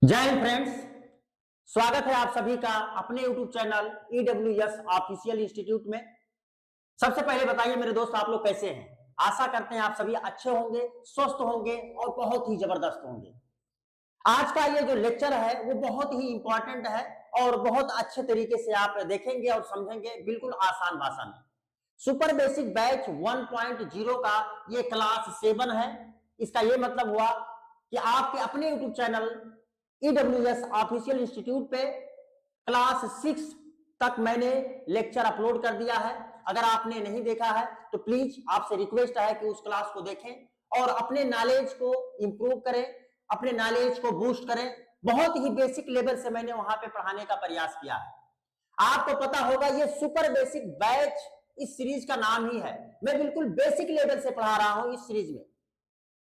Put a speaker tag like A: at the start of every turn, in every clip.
A: जय हिंद फ्रेंड्स। स्वागत है आप सभी का अपने YouTube channel EWS official institute में। सबसे पहले बताइए मेरे दोस्त, आप लोग कैसे हैं? आशा करते हैं आप सभी अच्छे होंगे, स्वस्थ होंगे और बहुत ही जबरदस्त होंगे। आज का ये जो लेक्चर है वो बहुत ही इंपॉर्टेंट है और बहुत अच्छे तरीके से आप देखेंगे और समझेंगे, बिल्कुल आसान भाषा में। सुपर बेसिक बैच 1.0 का ये क्लास 7 है। इसका ये मतलब हुआ कि आपके अपने YouTube channel EWS official institute पे क्लास 6 तक मैंने लेक्चर अपलोड कर दिया है। अगर आपने नहीं देखा है तो प्लीज आपसे रिक्वेस्ट है कि उस क्लास को देखें और अपने नॉलेज को इंप्रूव करें, अपने नॉलेज को बूस्ट करें। बहुत ही बेसिक लेवल से मैंने वहां पे पढ़ाने का प्रयास किया है। आपको पता होगा ये सुपर बेसिक बैच इस सीरीज का नाम ही है। मैं बिल्कुल बेसिक लेवल से पढ़ा रहा हूं इस सीरीज में,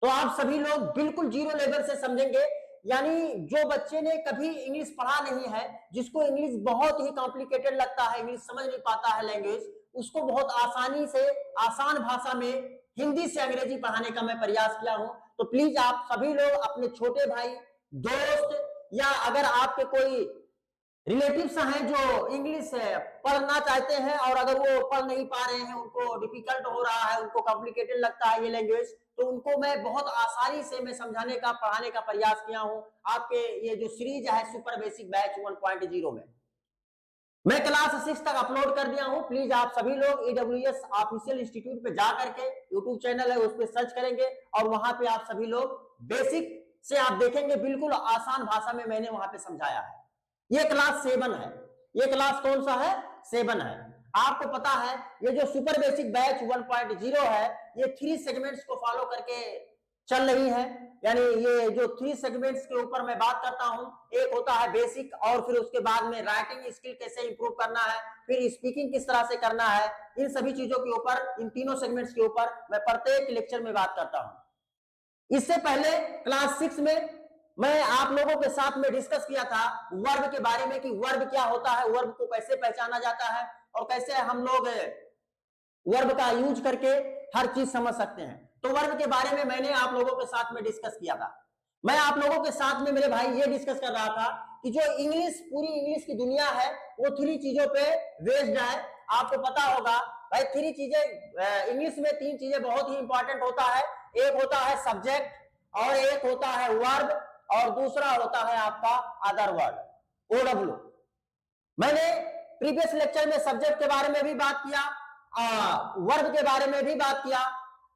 A: तो आप सभी लोग बिल्कुल जीरो लेवल से समझेंगे। यानी जो बच्चे ने कभी इंग्लिश पढ़ा नहीं है, जिसको इंग्लिश बहुत ही कॉम्प्लिकेटेड लगता है, इंग्लिश समझ नहीं पाता है लैंग्वेज, उसको बहुत आसानी से आसान भाषा में हिंदी से अंग्रेजी पढ़ाने का मैं प्रयास किया हूं। तो प्लीज आप सभी लोग अपने छोटे भाई, दोस्त या अगर आपके कोई रिलेटिव्स हैं जो इंग्लिश पढ़ना चाहते हैं और अगर वो पढ़ नहीं पा रहे हैं, उनको डिफिकल्ट हो रहा है, उनको कॉम्प्लिकेटेड लगता है ये लैंग्वेज, तो उनको मैं बहुत आसानी से मैं समझाने का पढ़ाने का प्रयास किया हूं। आपके ये जो सीरीज है सुपर बेसिक बैच 1.0 में मैं क्लास 6 तक अपलोड कर दिया हूं। प्लीज आप सभी लोग EWS ऑफिशियल इंस्टीट्यूट पे जा करके, यूट्यूब चैनल है उस पर सर्च करेंगे और वहां पे आप सभी लोग बेसिक से आप देखेंगे, बिल्कुल आसान भाषा में मैंने वहां पे समझाया है। ये क्लास 7 है। ये क्लास कौन सा है? 7 है। आपको पता है ये जो सुपर बेसिक बैच 1.0 है, ये 3 सेगमेंट्स को फॉलो करके चल रही है। यानी ये जो 3 सेगमेंट्स के ऊपर मैं बात करता हूं, एक होता है बेसिक, और फिर उसके बाद में राइटिंग स्किल कैसे इंप्रूव करना है, फिर स्पीकिंग किस तरह से करना है, इन सभी चीजों के ऊपर, इन तीनों सेगमेंट्स के ऊपर मैं प्रत्येक लेक्चर में बात करता हूं। इससे पहले क्लास 6 में मैं आप लोगों के साथ में डिस्कस किया था वर्ब के बारे में कि वर्ब क्या होता है, वर्ब को कैसे पहचाना जाता है और कैसे हम लोग वर्ब का यूज करके हर चीज समझ सकते हैं। तो वर्ब के बारे में मैंने आप लोगों के साथ में डिस्कस किया था। मैं आप लोगों के साथ में मेरे भाई ये डिस्कस कर रहा था कि जो इंग्लिश, पूरी इंग्लिश की दुनिया है वो 3 चीजों पे बेस्ड है। आपको पता होगा भाई 3 चीजें, इंग्लिश में 3 चीजें बहुत ही इंपॉर्टेंट होता है। एक होता है सब्जेक्ट, और एक होता है वर्ब, और दूसरा होता है आपका अदर वर्ड, OW। मैंने प्रीवियस लेक्चर में सब्जेक्ट के बारे में भी बात किया, वर्ब के बारे में भी बात किया।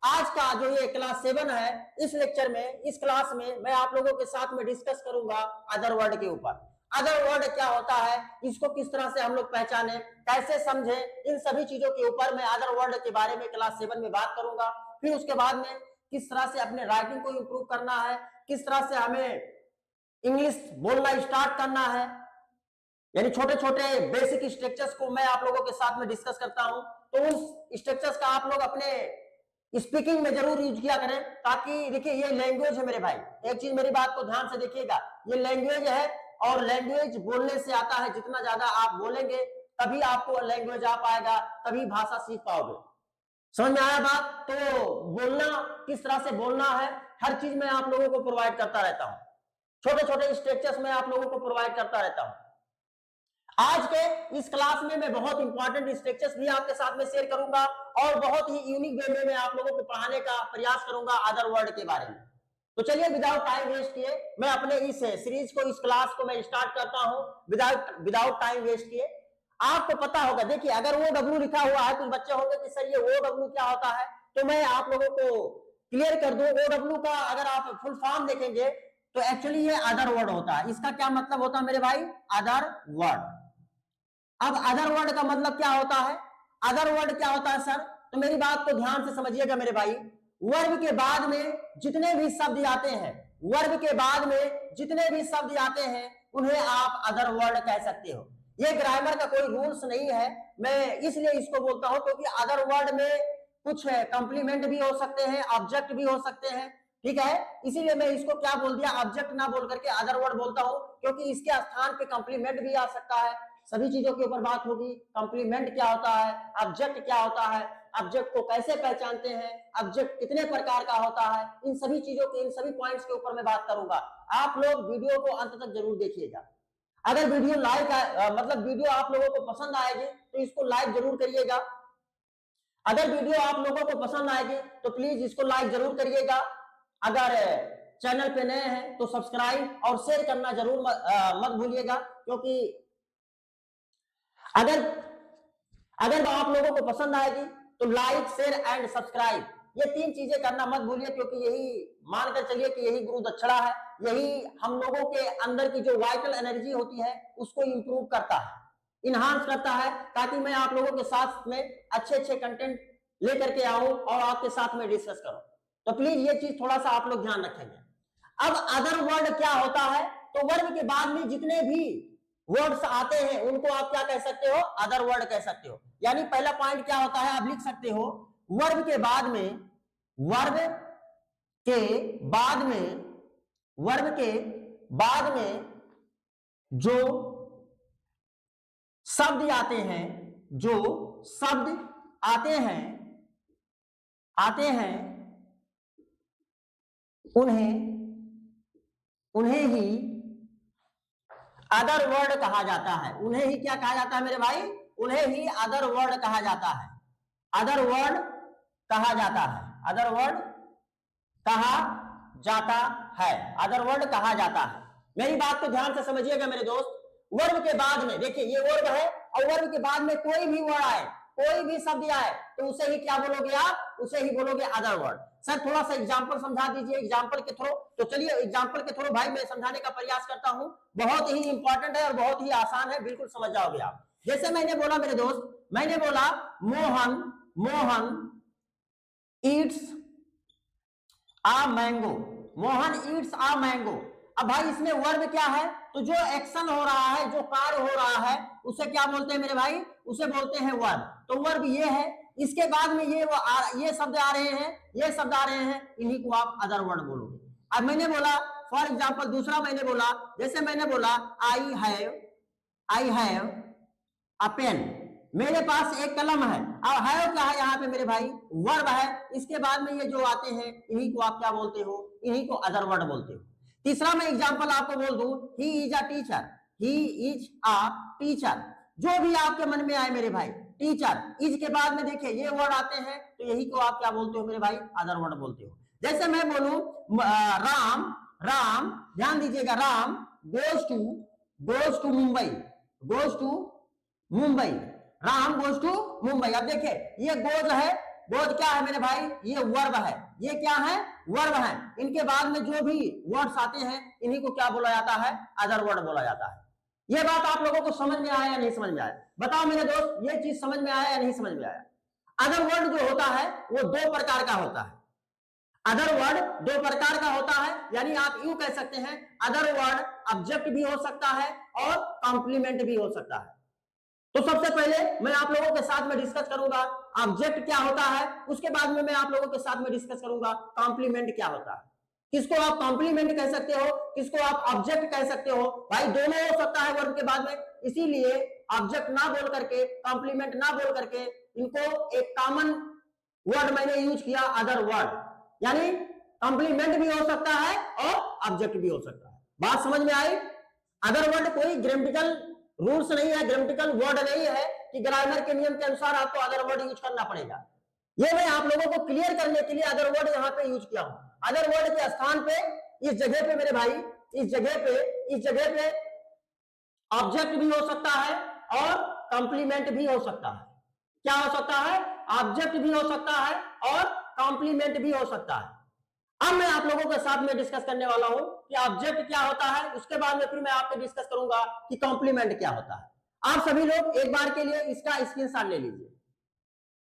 A: आज का जो ये क्लास 7 है, इस लेक्चर में, इस क्लास में मैं आप लोगों के साथ में डिस्कस करूंगा अदर वर्ड के ऊपर। अदर वर्ड क्या होता है, इसको किस तरह से हम लोग पहचाने, कैसे समझे, इन सभी चीजों के ऊपर मैं अदर वर्ड के बारे में क्लास 7 में बात करूंगा। फिर उसके बाद में किस तरह से अपने राइटिंग को इंप्रूव करना है, किस तरह से हमें इंग्लिश बोलना स्टार्ट करना है, यानी छोटे छोटे बेसिक स्ट्रक्चर्स को मैं आप लोगों के साथ में डिस्कस करता हूं। तो उस स्ट्रक्चर्स का आप लोग अपने स्पीकिंग में जरूर यूज किया करें, ताकि देखिए ये लैंग्वेज है मेरे भाई, एक चीज मेरी बात को ध्यान से देखिएगा, ये लैंग्वेज है और लैंग्वेज बोलने से आता है। जितना ज्यादा आप बोलेंगे तभी आपको लैंग्वेज आ पाएगा, तभी भाषा सीख पाओगे। समझ में आया बात? तो बोलना, किस तरह से बोलना है, हर चीज मैं आप लोगों को प्रोवाइड करता रहता हूं। छोटे छोटे स्ट्रक्चर्स मैं आप लोगों को प्रोवाइड करता रहता हूं। आज के इस क्लास में मैं बहुत इंपॉर्टेंट स्ट्रक्चर्स भी आपके साथ में शेयर करूंगा और बहुत ही यूनिक वे में मैं आप लोगों को पढ़ाने का प्रयास करूंगा अदर वर्ड के बारे में। तो चलिए विदाउट टाइम वेस्ट किए मैं अपने इस सीरीज को, इस क्लास को मैं स्टार्ट करता हूं विदाउट टाइम वेस्ट किए। आपको पता होगा, देखिए अगर OW लिखा हुआ है, कुछ बच्चे होंगे कि सर ये OW क्या होता है, तो मैं आप लोगों को क्लियर कर दूं। OW का अगर आप फुल फॉर्म देखेंगे तो एक्चुअली ये अदर वर्ड होता है। इसका क्या मतलब होता है मेरे भाई? Other word. अब अदर वर्ड का मतलब क्या होता है? अदर वर्ड क्या होता है सर? तो मेरी बात को ध्यान से समझिएगा मेरे भाई। वर्ब के बाद में जितने भी शब्द आते हैं, वर्ब के बाद में जितने भी शब्द आते हैं उन्हें आप अदर वर्ड कह सकते हो। ये ग्रामर का कोई रूल्स नहीं है, मैं इसलिए इसको बोलता हूं क्योंकि अदर वर्ड में कुछ कंप्लीमेंट भी हो सकते हैं, ऑब्जेक्ट भी हो सकते हैं, ठीक है। इसीलिए मैं इसको क्या बोल दिया, ऑब्जेक्ट ना बोल करके अदर वर्ड बोलता हूं, क्योंकि इसके स्थान पे कंप्लीमेंट भी आ सकता है। सभी चीजों के ऊपर बात होगी। कॉम्प्लीमेंट क्या होता है, ऑब्जेक्ट क्या होता है, ऑब्जेक्ट को कैसे पहचानते हैं, ऑब्जेक्ट कितने प्रकार का होता है, इन सभी चीजों के, इन सभी पॉइंट्स के ऊपर मैं बात करूंगा। आप लोग वीडियो को अंत तक जरूर देखिएगा। अगर वीडियो मतलब वीडियो आप लोगों को पसंद आएगी तो इसको लाइक जरूर करिएगा। अगर वीडियो आप लोगों को पसंद आएगी तो प्लीज इसको लाइक जरूर करिएगा। अगर चैनल पे नए हैं तो सब्सक्राइब और शेयर करना जरूर मत भूलिएगा, क्योंकि अगर आप लोगों को पसंद आएगी तो लाइक, शेयर एंड सब्सक्राइब, ये 3 चीजें करना मत भूलिए, क्योंकि यही मानकर चलिए कि यही गुरु दक्षिणा है, यही हम लोगों के अंदर की जो वाइटल एनर्जी होती है उसको इंप्रूव करता है, इनहांस करता है, ताकि मैं आप लोगों के साथ में अच्छे कंटेंट लेकर के आऊं और आपके साथ में डिस्कस करूं। तो प्लीज ये चीज थोड़ा सा आप लोग ध्यान रखेंगे। अब अदर वर्ड क्या होता है, तो वर्ब के बाद में जितने भी वर्ड्स आते हैं उनको आप क्या कह सकते हो, अदर वर्ड कह सकते हो। यानी पहला पॉइंट क्या होता है, आप लिख सकते हो वर्ब के बाद में, वर्ब के बाद में जो शब्द आते हैं, जो शब्द आते हैं उन्हें ही अदर वर्ड कहा जाता है। उन्हें ही क्या कहा जाता है मेरे भाई, उन्हें ही अदर वर्ड कहा जाता है। अदर वर्ड कहा जाता है, अदर वर्ड कहा जाता है, अदर वर्ड कहा जाता है। मेरी बात को ध्यान से समझिएगा मेरे दोस्त। वर्ब के बाद में देखिए ये वर्ब है, और वर्ब के बाद में कोई भी वर्ड आए, कोई भी शब्द आए तो उसे ही क्या बोलोगे आप, उसे ही बोलोगे अदर वर्ड। सर थोड़ा सा एग्जांपल समझा दीजिए, एग्जांपल के थ्रू। तो चलिए एग्जांपल के थ्रू भाई मैं समझाने का प्रयास करता हूं। बहुत ही इंपॉर्टेंट है और बहुत ही आसान है, बिल्कुल समझ जाओगे आप। जैसे मैंने बोला मेरे दोस्त, मैंने बोला मोहन ईट्स आ मैंगो, मोहन ईट्स आ मैंगो। अब भाई इसमें वर्ब क्या है, तो जो एक्शन हो रहा है, जो कार्य हो रहा है, उसे क्या बोलते हैं मेरे भाई, उसे बोलते हैं वर्ब। तो वर्ब ये है, इसके बाद में ये शब्द आ रहे हैं, ये शब्द आ रहे हैं, इन्हीं को आप अदर वर्ड बोलोगे। अब मैंने बोला फॉर एग्जाम्पल, दूसरा मैंने बोला, जैसे मैंने बोला आई हैव अ पेन, मेरे पास एक कलम है। अब हैव क्या है यहाँ पे मेरे भाई, वर्ब है। इसके बाद में ये जो आते हैं इन्हीं को आप क्या बोलते हो, इन्हीं को अदर वर्ड बोलते हो। तीसरा मैं एग्जांपल आपको बोल दूं, he is a teacher, he is a teacher, जो भी आपके मन में आए मेरे भाई, टीचर। इज के बाद में देखिए ये वर्ड आते हैं, तो यही को आप क्या बोलते हो मेरे भाई, अदर वर्ड बोलते हो। जैसे मैं बोलूं राम, ध्यान दीजिएगा, Ram goes to Mumbai, Ram goes to Mumbai. अब देखिए ये गोज है, गोज क्या है मेरे भाई, ये वर्ब है, ये क्या है, वर्ब है। इनके बाद में जो भी वर्ड्स आते हैं इन्हीं को क्या बोला जाता है, अदर वर्ड बोला जाता है। ये बात आप लोगों को समझ में आया या नहीं समझ में आया, बताओ मेरे दोस्त, ये चीज समझ में आया या नहीं समझ में आया। अदर वर्ड जो होता है वो 2 प्रकार का होता है। अदर वर्ड 2 प्रकार का होता है, यानी आप यूं कह सकते हैं, अदर वर्ड ऑब्जेक्ट भी हो सकता है और कॉम्प्लीमेंट भी हो सकता है। तो सबसे पहले मैं आप लोगों के साथ में डिस्कस करूंगा ऑब्जेक्ट क्या होता है, उसके बाद में मैं आप लोगों के साथ में डिस्कस करूंगा कॉम्प्लीमेंट क्या होता है। किसको आप कॉम्प्लीमेंट कह सकते हो, किसको आप ऑब्जेक्ट कह सकते हो, भाई दोनों हो सकता है वर्ब के बाद में। इसीलिए ऑब्जेक्ट ना बोल करके, कॉम्प्लीमेंट ना बोल करके, इनको एक कॉमन वर्ड मैंने यूज किया, अदर वर्ड। यानी कॉम्प्लीमेंट भी हो सकता है और ऑब्जेक्ट भी हो सकता है। बात समझ में आई। अदर वर्ड कोई ग्रामेटिकल रूल्स नहीं है, ग्रामेटिकल वर्ड नहीं है कि ग्रामर के नियम के अनुसार आपको अदर वर्ड यूज करना पड़ेगा। ये मैं आप लोगों को क्लियर करने के लिए अदर वर्ड यहाँ पे यूज किया हूं। अदर वर्ड के स्थान पे, इस जगह पे मेरे भाई, इस जगह पे ऑब्जेक्ट भी हो सकता है और कॉम्प्लीमेंट भी हो सकता है। क्या हो सकता है, ऑब्जेक्ट भी हो सकता है और कॉम्प्लीमेंट भी हो सकता है। अब मैं आप लोगों के साथ में डिस्कस करने वाला हूं कि ऑब्जेक्ट क्या होता है, उसके बाद में फिर मैं आपसे डिस्कस करूंगा कि कॉम्प्लीमेंट क्या होता है। आप सभी लोग एक बार के लिए इसका स्क्रीनशॉट ले लीजिए।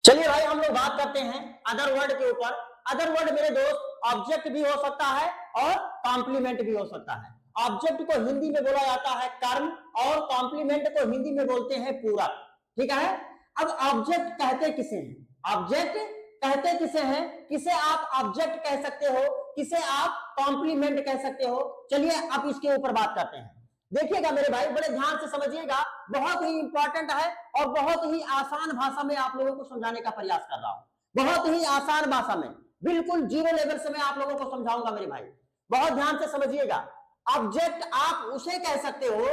A: चलिए भाई हम लोग बात करते हैं अदर वर्ड के ऊपर। अदर वर्ड मेरे दोस्त ऑब्जेक्ट भी हो सकता है और कॉम्प्लीमेंट भी हो सकता है। ऑब्जेक्ट को हिंदी में बोला जाता है कर्म और कॉम्प्लीमेंट को हिंदी में बोलते हैं पूरक। ठीक है। अब ऑब्जेक्ट कहते किसे हैं, ऑब्जेक्ट कहते किसे हैं, किसे आप ऑब्जेक्ट कह सकते हो, किसे आप कॉम्प्लीमेंट कह सकते हो। चलिए अब इसके ऊपर बात करते हैं। देखिएगा मेरे भाई, बड़े ध्यान से समझिएगा, बहुत ही इंपॉर्टेंट है और बहुत ही आसान भाषा में आप लोगों को समझाने का प्रयास कर रहा हूं, बहुत ही आसान भाषा में, बिल्कुल जीरो लेवल से मैं आप लोगों को समझाऊंगा मेरे भाई, बहुत ध्यान से समझिएगा। ऑब्जेक्ट आप उसे कह सकते हो,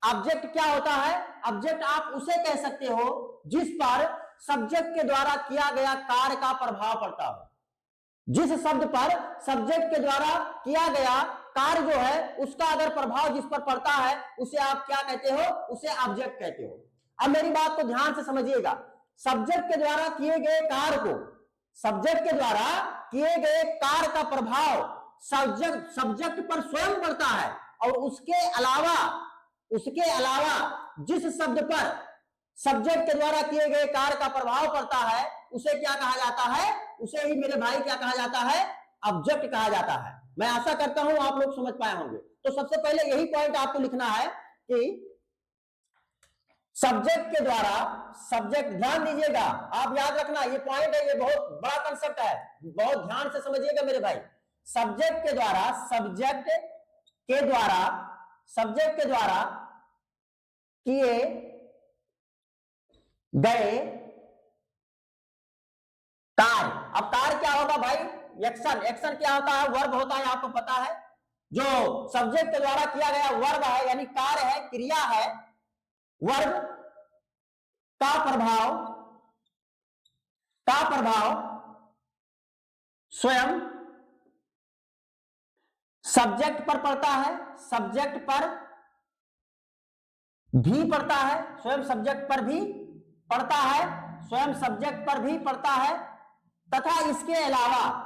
A: ऑब्जेक्ट क्या होता है, ऑब्जेक्ट आप उसे कह सकते हो जिस पर सब्जेक्ट के द्वारा किया गया कार्य का प्रभाव पड़ता हो। जिस शब्द पर सब्जेक्ट के द्वारा किया गया कार्य जो है उसका अगर प्रभाव जिस पर पड़ता है उसे आप क्या कहते हो, उसे ऑब्जेक्ट कहते हो। अब मेरी बात को ध्यान से समझिएगा, सब्जेक्ट के द्वारा किए गए कार्य को, सब्जेक्ट के द्वारा किए गए कार्य का प्रभाव सब्जेक्ट पर स्वयं पड़ता है, और उसके अलावा जिस शब्द पर सब्जेक्ट के द्वारा किए गए कार्य का प्रभाव पड़ता है उसे क्या कहा जाता है, उसे ही मेरे भाई क्या कहा जाता है, ऑब्जेक्ट कहा जाता है। मैं आशा करता हूं आप लोग समझ पाए होंगे। तो सबसे पहले यही पॉइंट आपको लिखना है कि सब्जेक्ट के द्वारा, सब्जेक्ट, ध्यान दीजिएगा, आप याद रखना ये पॉइंट है, ये बहुत बड़ा कंसेप्ट है, बहुत ध्यान से समझिएगा मेरे भाई। सब्जेक्ट के द्वारा किए गए कार्य, अब कार्य क्या होगा भाई, एक्शन, एक्शन क्या होता है, वर्ब होता है, आपको पता है। जो सब्जेक्ट के द्वारा किया गया वर्ब है यानी कार्य है, क्रिया है, वर्ब का प्रभाव स्वयं सब्जेक्ट पर पड़ता है, सब्जेक्ट पर भी पड़ता है, स्वयं सब्जेक्ट पर भी पड़ता है, स्वयं सब्जेक्ट पर भी पड़ता है, तथा इसके अलावा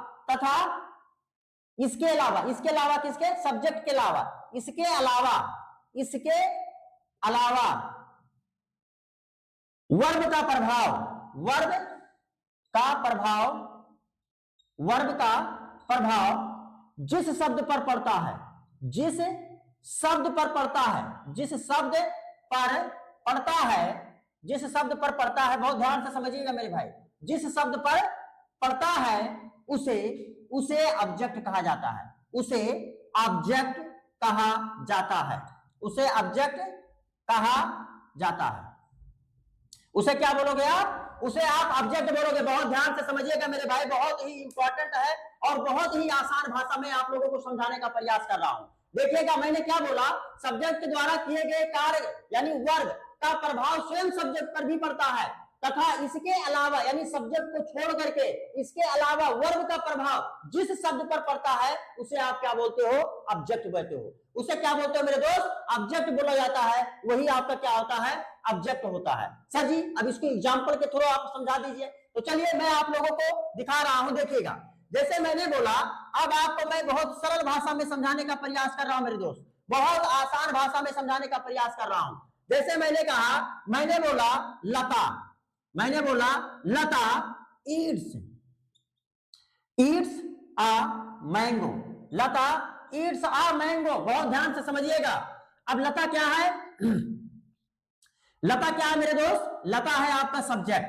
A: किसके, सब्जेक्ट के अलावा, इसके अलावा वर्ब का प्रभाव जिस शब्द पर पड़ता है, जिस शब्द पर पड़ता है, बहुत ध्यान से समझिएगा मेरे भाई, जिस शब्द पर पड़ता है उसे ऑब्जेक्ट कहा जाता है, उसे ऑब्जेक्ट कहा जाता है। उसे क्या बोलोगे आप, उसे आप ऑब्जेक्ट बोलोगे। बहुत ध्यान से समझिएगा मेरे भाई, बहुत ही इंपॉर्टेंट है और बहुत ही आसान भाषा में आप लोगों को समझाने का प्रयास कर रहा हूं। देखिएगा मैंने क्या बोला, सब्जेक्ट के द्वारा किए गए कार्य यानी वर्ब का प्रभाव स्वयं सब्जेक्ट पर भी पड़ता है, तथा इसके अलावा यानी सब्जेक्ट को छोड़ करके इसके अलावा वर्ब का प्रभाव जिस शब्द पर पड़ता है उसे आप क्या बोलते हो, ऑब्जेक्ट बोलते हो। उसे क्या बोलते हो मेरे दोस्त, ऑब्जेक्ट बोला जाता है, वही आपका क्या होता है, ऑब्जेक्ट होता है। सर जी अब इसको एग्जांपल के थ्रू आप समझा दीजिए। तो चलिए मैं आप लोगों को दिखा रहा हूं, देखिएगा। जैसे मैंने बोला, अब आपको मैं बहुत सरल भाषा में समझाने का प्रयास कर रहा हूं मेरे दोस्त, बहुत आसान भाषा में समझाने का प्रयास कर रहा हूं। जैसे मैंने कहा, मैंने बोला Lata eats a mango, Lata eats a mango. बहुत ध्यान से समझिएगा। अब लता क्या है, लता क्या है मेरे दोस्त, लता है आपका सब्जेक्ट,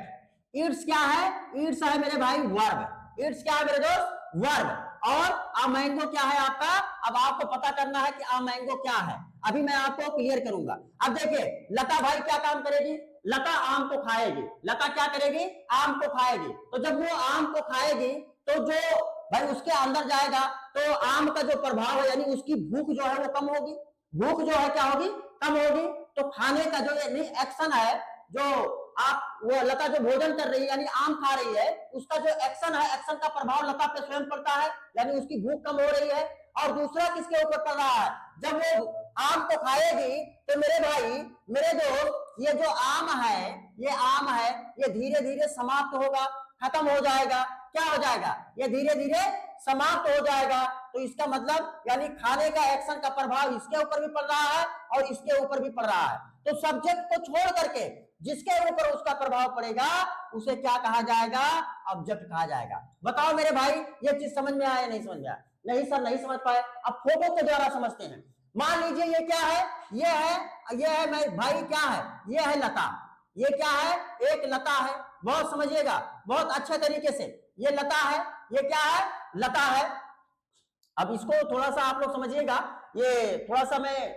A: ईट्स क्या है, ईट्स है मेरे भाई वर्ब, ईट्स क्या है मेरे दोस्त, वर्ब, और आ मैंगो क्या है आपका। अब आपको पता करना है कि आ मैंगो क्या है, अभी मैं आपको क्लियर करूंगा। अब देखिए लता भाई क्या काम करेगी, लता आम को खाएगी, लता क्या करेगी, आम को खाएगी। तो जब वो आम को खाएगी तो जो भाई उसके अंदर जाएगा तो आम का जो प्रभाव है यानी उसकी भूख जो है वो कम होगी, भूख जो है क्या होगी, कम होगी। तो खाने का जो एक्शन है, जो आप वो लता जो भोजन कर रही है यानी आम खा रही है, उसका जो एक्शन है, एक्शन का प्रभाव लता पे स्वयं पड़ता है यानी उसकी भूख कम हो रही है। और दूसरा किसके ऊपर पड़ रहा है, जब वो आम को खाएगी तो मेरे भाई मेरे दोस्त ये जो आम है ये धीरे धीरे समाप्त होगा, खत्म हो जाएगा। क्या हो जाएगा, ये धीरे धीरे समाप्त हो जाएगा। तो इसका मतलब यानी खाने का एक्शन का प्रभाव इसके ऊपर भी पड़ रहा है और इसके ऊपर भी पड़ रहा है। तो सब्जेक्ट को छोड़ करके जिसके ऊपर उसका प्रभाव पड़ेगा उसे क्या कहा जाएगा, ऑब्जेक्ट कहा जाएगा। बताओ मेरे भाई ये चीज समझ में आया, नहीं समझ में आया? नहीं सर नहीं समझ पाए। अब फोटो के द्वारा समझते हैं। मान लीजिए ये क्या है, ये है मैं भाई क्या है, ये है लता, ये क्या है, एक लता है। बहुत समझिएगा बहुत अच्छे तरीके से, ये लता है, ये क्या है, लता है। अब इसको थोड़ा सा आप लोग समझिएगा, ये थोड़ा सा मैं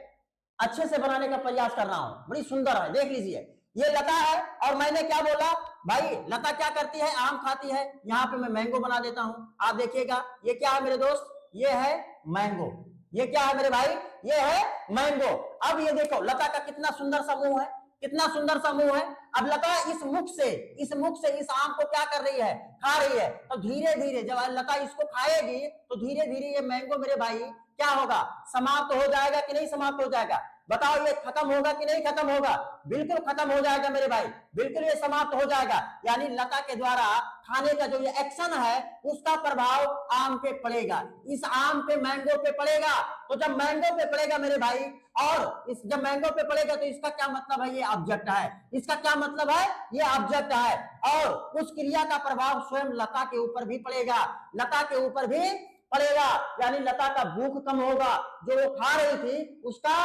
A: अच्छे से बनाने का प्रयास कर रहा हूं। बड़ी सुंदर है, देख लीजिए, ये लता है और मैंने क्या बोला भाई, लता क्या करती है, आम खाती है। यहाँ पे मैं मैंगो बना देता हूं, आप देखिएगा ये क्या है मेरे दोस्त, ये है मैंगो। ये क्या है मेरे भाई, ये है मैंगो। अब ये देखो लता का कितना सुंदर सा मुंह है, कितना सुंदर सा मुंह है। अब लता इस मुख से इस आम को क्या कर रही है, खा रही है। तो धीरे धीरे जब लता इसको खाएगी तो धीरे धीरे ये मैंगो मेरे भाई क्या होगा, समाप्त हो जाएगा कि नहीं समाप्त हो जाएगा, बताओ ये खत्म होगा कि नहीं खत्म होगा, बिल्कुल खत्म हो जाएगा मेरे भाई, बिल्कुल ये समाप्त हो जाएगा। यानी लता के द्वारा खाने का जो ये एक्शन है उसका प्रभाव आम पे पड़ेगा, इस आम पे मैंगो पे पड़ेगा। तो जब मैंगो पे पड़ेगा मेरे भाई, और इस जब मैंगो पे पड़ेगा तो इसका क्या मतलब है, ये ऑब्जेक्ट है, इसका क्या मतलब है, ये ऑब्जेक्ट है। और उस क्रिया का प्रभाव स्वयं लता के ऊपर भी पड़ेगा, लता के ऊपर भी पड़ेगा। यानी लता का भूख कम होगा, जो वो खा रही थी उसका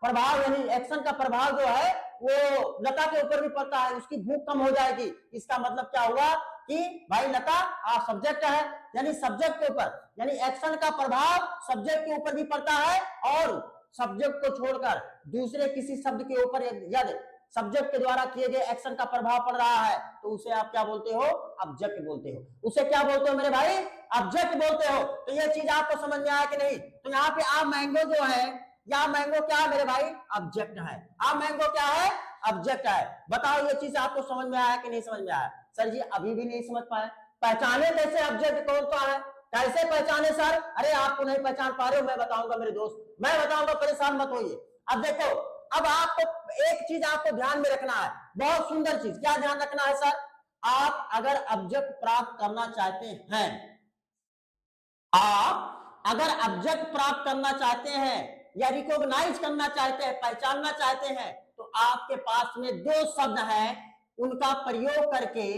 A: प्रभाव यानी एक्शन का प्रभाव जो है वो लता के ऊपर भी पड़ता है, उसकी भूख कम हो जाएगी। इसका मतलब क्या हुआ कि भाई लता सब्जेक्ट है, यानी सब्जेक्ट के ऊपर, यानी एक्शन का प्रभाव सब्जेक्ट के ऊपर भी पड़ता है, और सब्जेक्ट को छोड़कर दूसरे किसी शब्द के ऊपर यदि सब्जेक्ट के द्वारा किए गए एक्शन का प्रभाव पड़ रहा है तो उसे आप क्या बोलते हो, ऑब्जेक्ट बोलते हो। उसे क्या बोलते हो मेरे भाई, ऑब्जेक्ट बोलते हो। तो ये चीज आपको समझ में आया कि नहीं। तो यहाँ पे आप मैंगो जो है, या मैंगो क्या है मेरे भाई, ऑब्जेक्ट है। आप मैंगो क्या है, ऑब्जेक्ट है। बताओ ये चीज आपको समझ में आया कि नहीं समझ में आया। सर जी अभी भी नहीं समझ पाए, पहचाने कैसे ऑब्जेक्ट कौन सा है, कैसे पहचाने सर। अरे आपको नहीं पहचान पा रहे हो, मैं बताऊंगा मेरे दोस्त, मैं बताऊंगा, परेशान मत होइए। अब देखो, अब आपको एक चीज आपको ध्यान में रखना है, बहुत सुंदर चीज। क्या ध्यान रखना है सर, आप अगर ऑब्जेक्ट प्राप्त करना चाहते हैं, आप अगर ऑब्जेक्ट प्राप्त करना चाहते हैं या रिकॉग्नाइज करना चाहते हैं, पहचानना चाहते हैं, तो आपके पास में दो शब्द हैं, उनका प्रयोग करके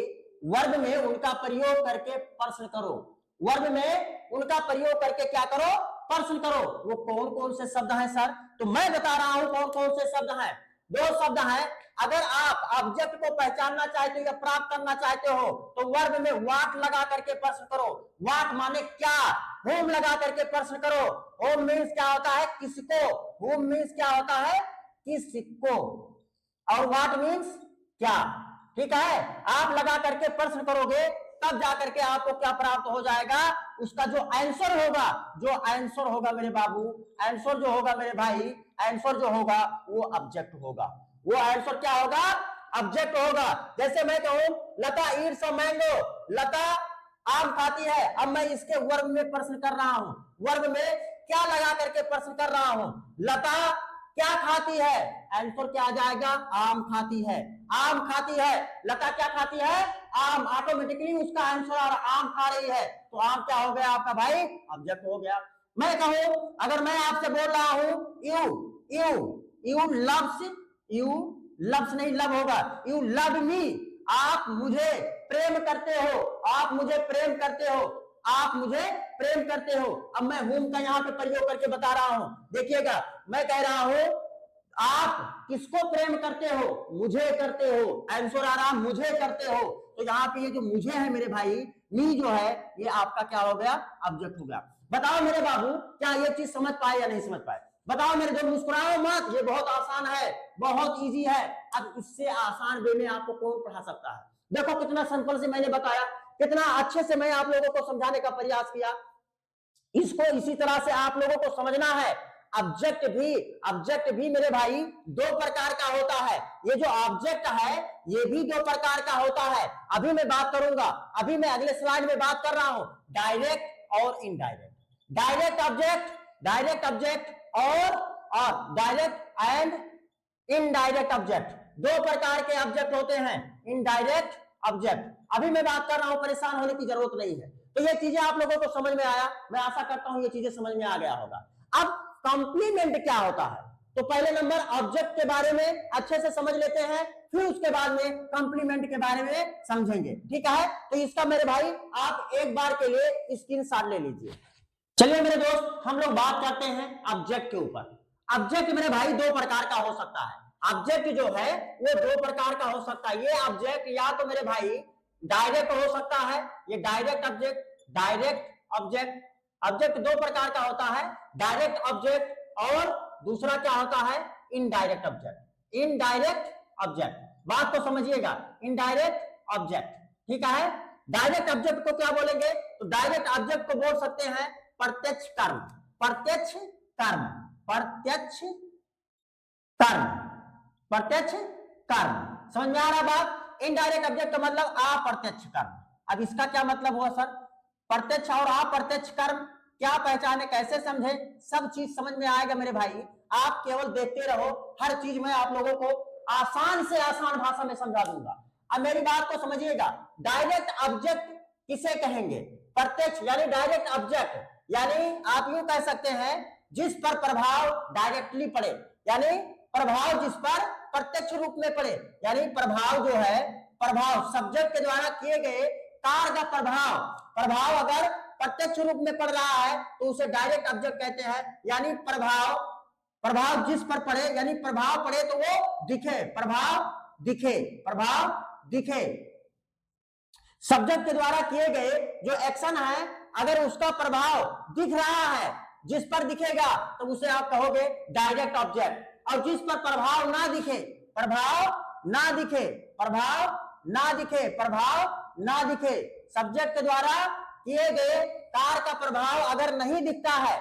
A: वर्ब में उनका प्रयोग करके प्रश्न करो। वर्ब में उनका प्रयोग करके क्या करो, प्रश्न करो। वो कौन कौन से शब्द हैं सर, तो मैं बता रहा हूं कौन कौन से शब्द हैं। दो शब्द हैं। अगर आप ऑब्जेक्ट को पहचानना चाहते हो या प्राप्त करना चाहते हो तो वर्ब में व्हाट लगा करके प्रश्न करो। व्हाट माने क्या, होम लगा करके प्रश्न करो। होम मीन्स क्या होता है, किसको, होम मीन्स क्या होता है, किसको, और व्हाट मीन्स क्या। ठीक है, आप लगा करके प्रश्न करोगे तब जाकर के आपको क्या प्राप्त हो जाएगा, उसका जो आंसर होगा, जो आंसर होगा मेरे बाबू, आंसर जो होगा मेरे भाई, आंसर जो होगा वो ऑब्जेक्ट होगा। वो आंसर क्या होगा, ऑब्जेक्ट होगा। जैसे मैं कहूं लता ईट्स अ मैंगो, लता आम खाती है। अब मैं इसके वर्ब में प्रश्न कर रहा हूं, वर्ब में क्या लगा करके प्रश्न कर रहा हूं, लता क्या खाती है, आंसर क्या आ जाएगा, आम खाती है। आम खाती है, लता क्या खाती है, आम। ऑटोमेटिकली उसका आंसर और आम खा रही है, तो आम क्या हो गया आपका भाई, ऑब्जेक्ट हो गया। मैं कहूं, अगर मैं आपसे बोल रहा हूं you you you loves, you loves नहीं लव होगा, यू लव मी, आप मुझे प्रेम करते हो, आप मुझे प्रेम करते हो, आप मुझे प्रेम करते हो। अब मैं होम का यहां पे प्रयोग करके बता रहा हूं, देखिएगा, मैं कह रहा हूं आप किसको प्रेम करते हो, मुझे करते हो, आंसर आ रहा मुझे करते हो। तो यहाँ पे ये जो मुझे है मेरे भाई, मी जो है ये आपका क्या हो गया, ऑब्जेक्ट हो गया। बताओ मेरे बाबू क्या ये चीज समझ पाए या नहीं समझ पाए, बताओ मेरे जो, मुस्कुराओ मत, ये बहुत आसान है, बहुत इजी है। अब इससे आसान वे में आपको कौन पढ़ा सकता है। देखो कितना सिंपल से मैंने बताया, कितना अच्छे से मैं आप लोगों को समझाने का प्रयास किया। इसको इसी तरह से आप लोगों को समझना है। ऑब्जेक्ट भी मेरे भाई दो प्रकार का होता है। ये जो ऑब्जेक्ट है ये भी दो प्रकार का होता है। अभी मैं बात करूंगा, अभी मैं अगले स्लाइड में बात कर रहा हूं डायरेक्ट और इनडायरेक्ट। डायरेक्ट ऑब्जेक्ट और डायरेक्ट एंड इनडायरेक्ट ऑब्जेक्ट, दो प्रकार के ऑब्जेक्ट होते हैं। इनडायरेक्ट ऑब्जेक्ट अभी मैं बात कर रहा हूं, परेशान होने की जरूरत नहीं है। तो ये चीजें आप लोगों को समझ में आया, मैं आशा करता हूं ये चीजें समझ में आ गया होगा। अब कॉम्प्लीमेंट क्या होता है, तो पहले नंबर ऑब्जेक्ट के बारे में अच्छे से समझ लेते हैं, फिर उसके बाद में कॉम्प्लीमेंट के बारे में समझेंगे। ठीक है, तो इसका मेरे भाई आप एक बार के लिए स्क्रीनशॉट ले लीजिए। चलिए मेरे दोस्त, हम लोग बात करते हैं ऑब्जेक्ट के ऊपर। ऑब्जेक्ट मेरे भाई दो प्रकार का हो सकता है। ऑब्जेक्ट जो है वो दो प्रकार का हो सकता है। ये ऑब्जेक्ट या तो मेरे भाई डायरेक्ट हो सकता है, ये डायरेक्ट ऑब्जेक्ट। ऑब्जेक्ट दो प्रकार का होता है, डायरेक्ट ऑब्जेक्ट और दूसरा क्या होता है, इनडायरेक्ट ऑब्जेक्ट। इनडायरेक्ट ऑब्जेक्ट, बात तो समझिएगा, इनडायरेक्ट ऑब्जेक्ट, ठीक है। डायरेक्ट ऑब्जेक्ट को क्या बोलेंगे, तो डायरेक्ट ऑब्जेक्ट को बोल सकते हैं प्रत्यक्ष कर्म, प्रत्यक्ष कर्म, प्रत्यक्ष कर्म, प्रत्यक्ष कर्म। समझ में आ रहा बात। इनडायरेक्ट ऑब्जेक्ट का मतलब अप्रत्यक्ष कर्म। अब इसका क्या मतलब हुआ सर, प्रत्यक्ष और अप्रत्यक्ष कर्म क्या पहचाने, कैसे समझे, सब चीज समझ में आएगा मेरे भाई। आप केवल देखते रहो, हर चीज में आप लोगों को आसान से आसान भाषा में समझा दूंगा। अब मेरी बात को समझिएगा, डायरेक्ट ऑब्जेक्ट किसे कहेंगे, प्रत्यक्ष यानी डायरेक्ट ऑब्जेक्ट, यानी आप यूं कह सकते हैं जिस पर प्रभाव डायरेक्टली पड़े, यानी प्रभाव जिस पर प्रत्यक्ष रूप में पड़े, यानी प्रभाव जो है, प्रभाव सब्जेक्ट के द्वारा किए गए कार्य का प्रभाव, प्रभाव अगर प्रत्यक्ष रूप में पड़ रहा है तो उसे डायरेक्ट ऑब्जेक्ट कहते हैं। यानी प्रभाव, प्रभाव जिस पर पड़े, यानी प्रभाव पड़े तो वो दिखे, प्रभाव दिखे, प्रभाव दिखे। सब्जेक्ट के द्वारा किए गए जो एक्शन है, अगर उसका प्रभाव दिख रहा है, जिस पर दिखेगा तो उसे आप कहोगे डायरेक्ट ऑब्जेक्ट। और जिस पर प्रभाव ना दिखे, प्रभाव ना दिखे, प्रभाव ना दिखे, प्रभाव ना दिखे, सब्जेक्ट के द्वारा किए गए कार्य का प्रभाव अगर नहीं दिखता है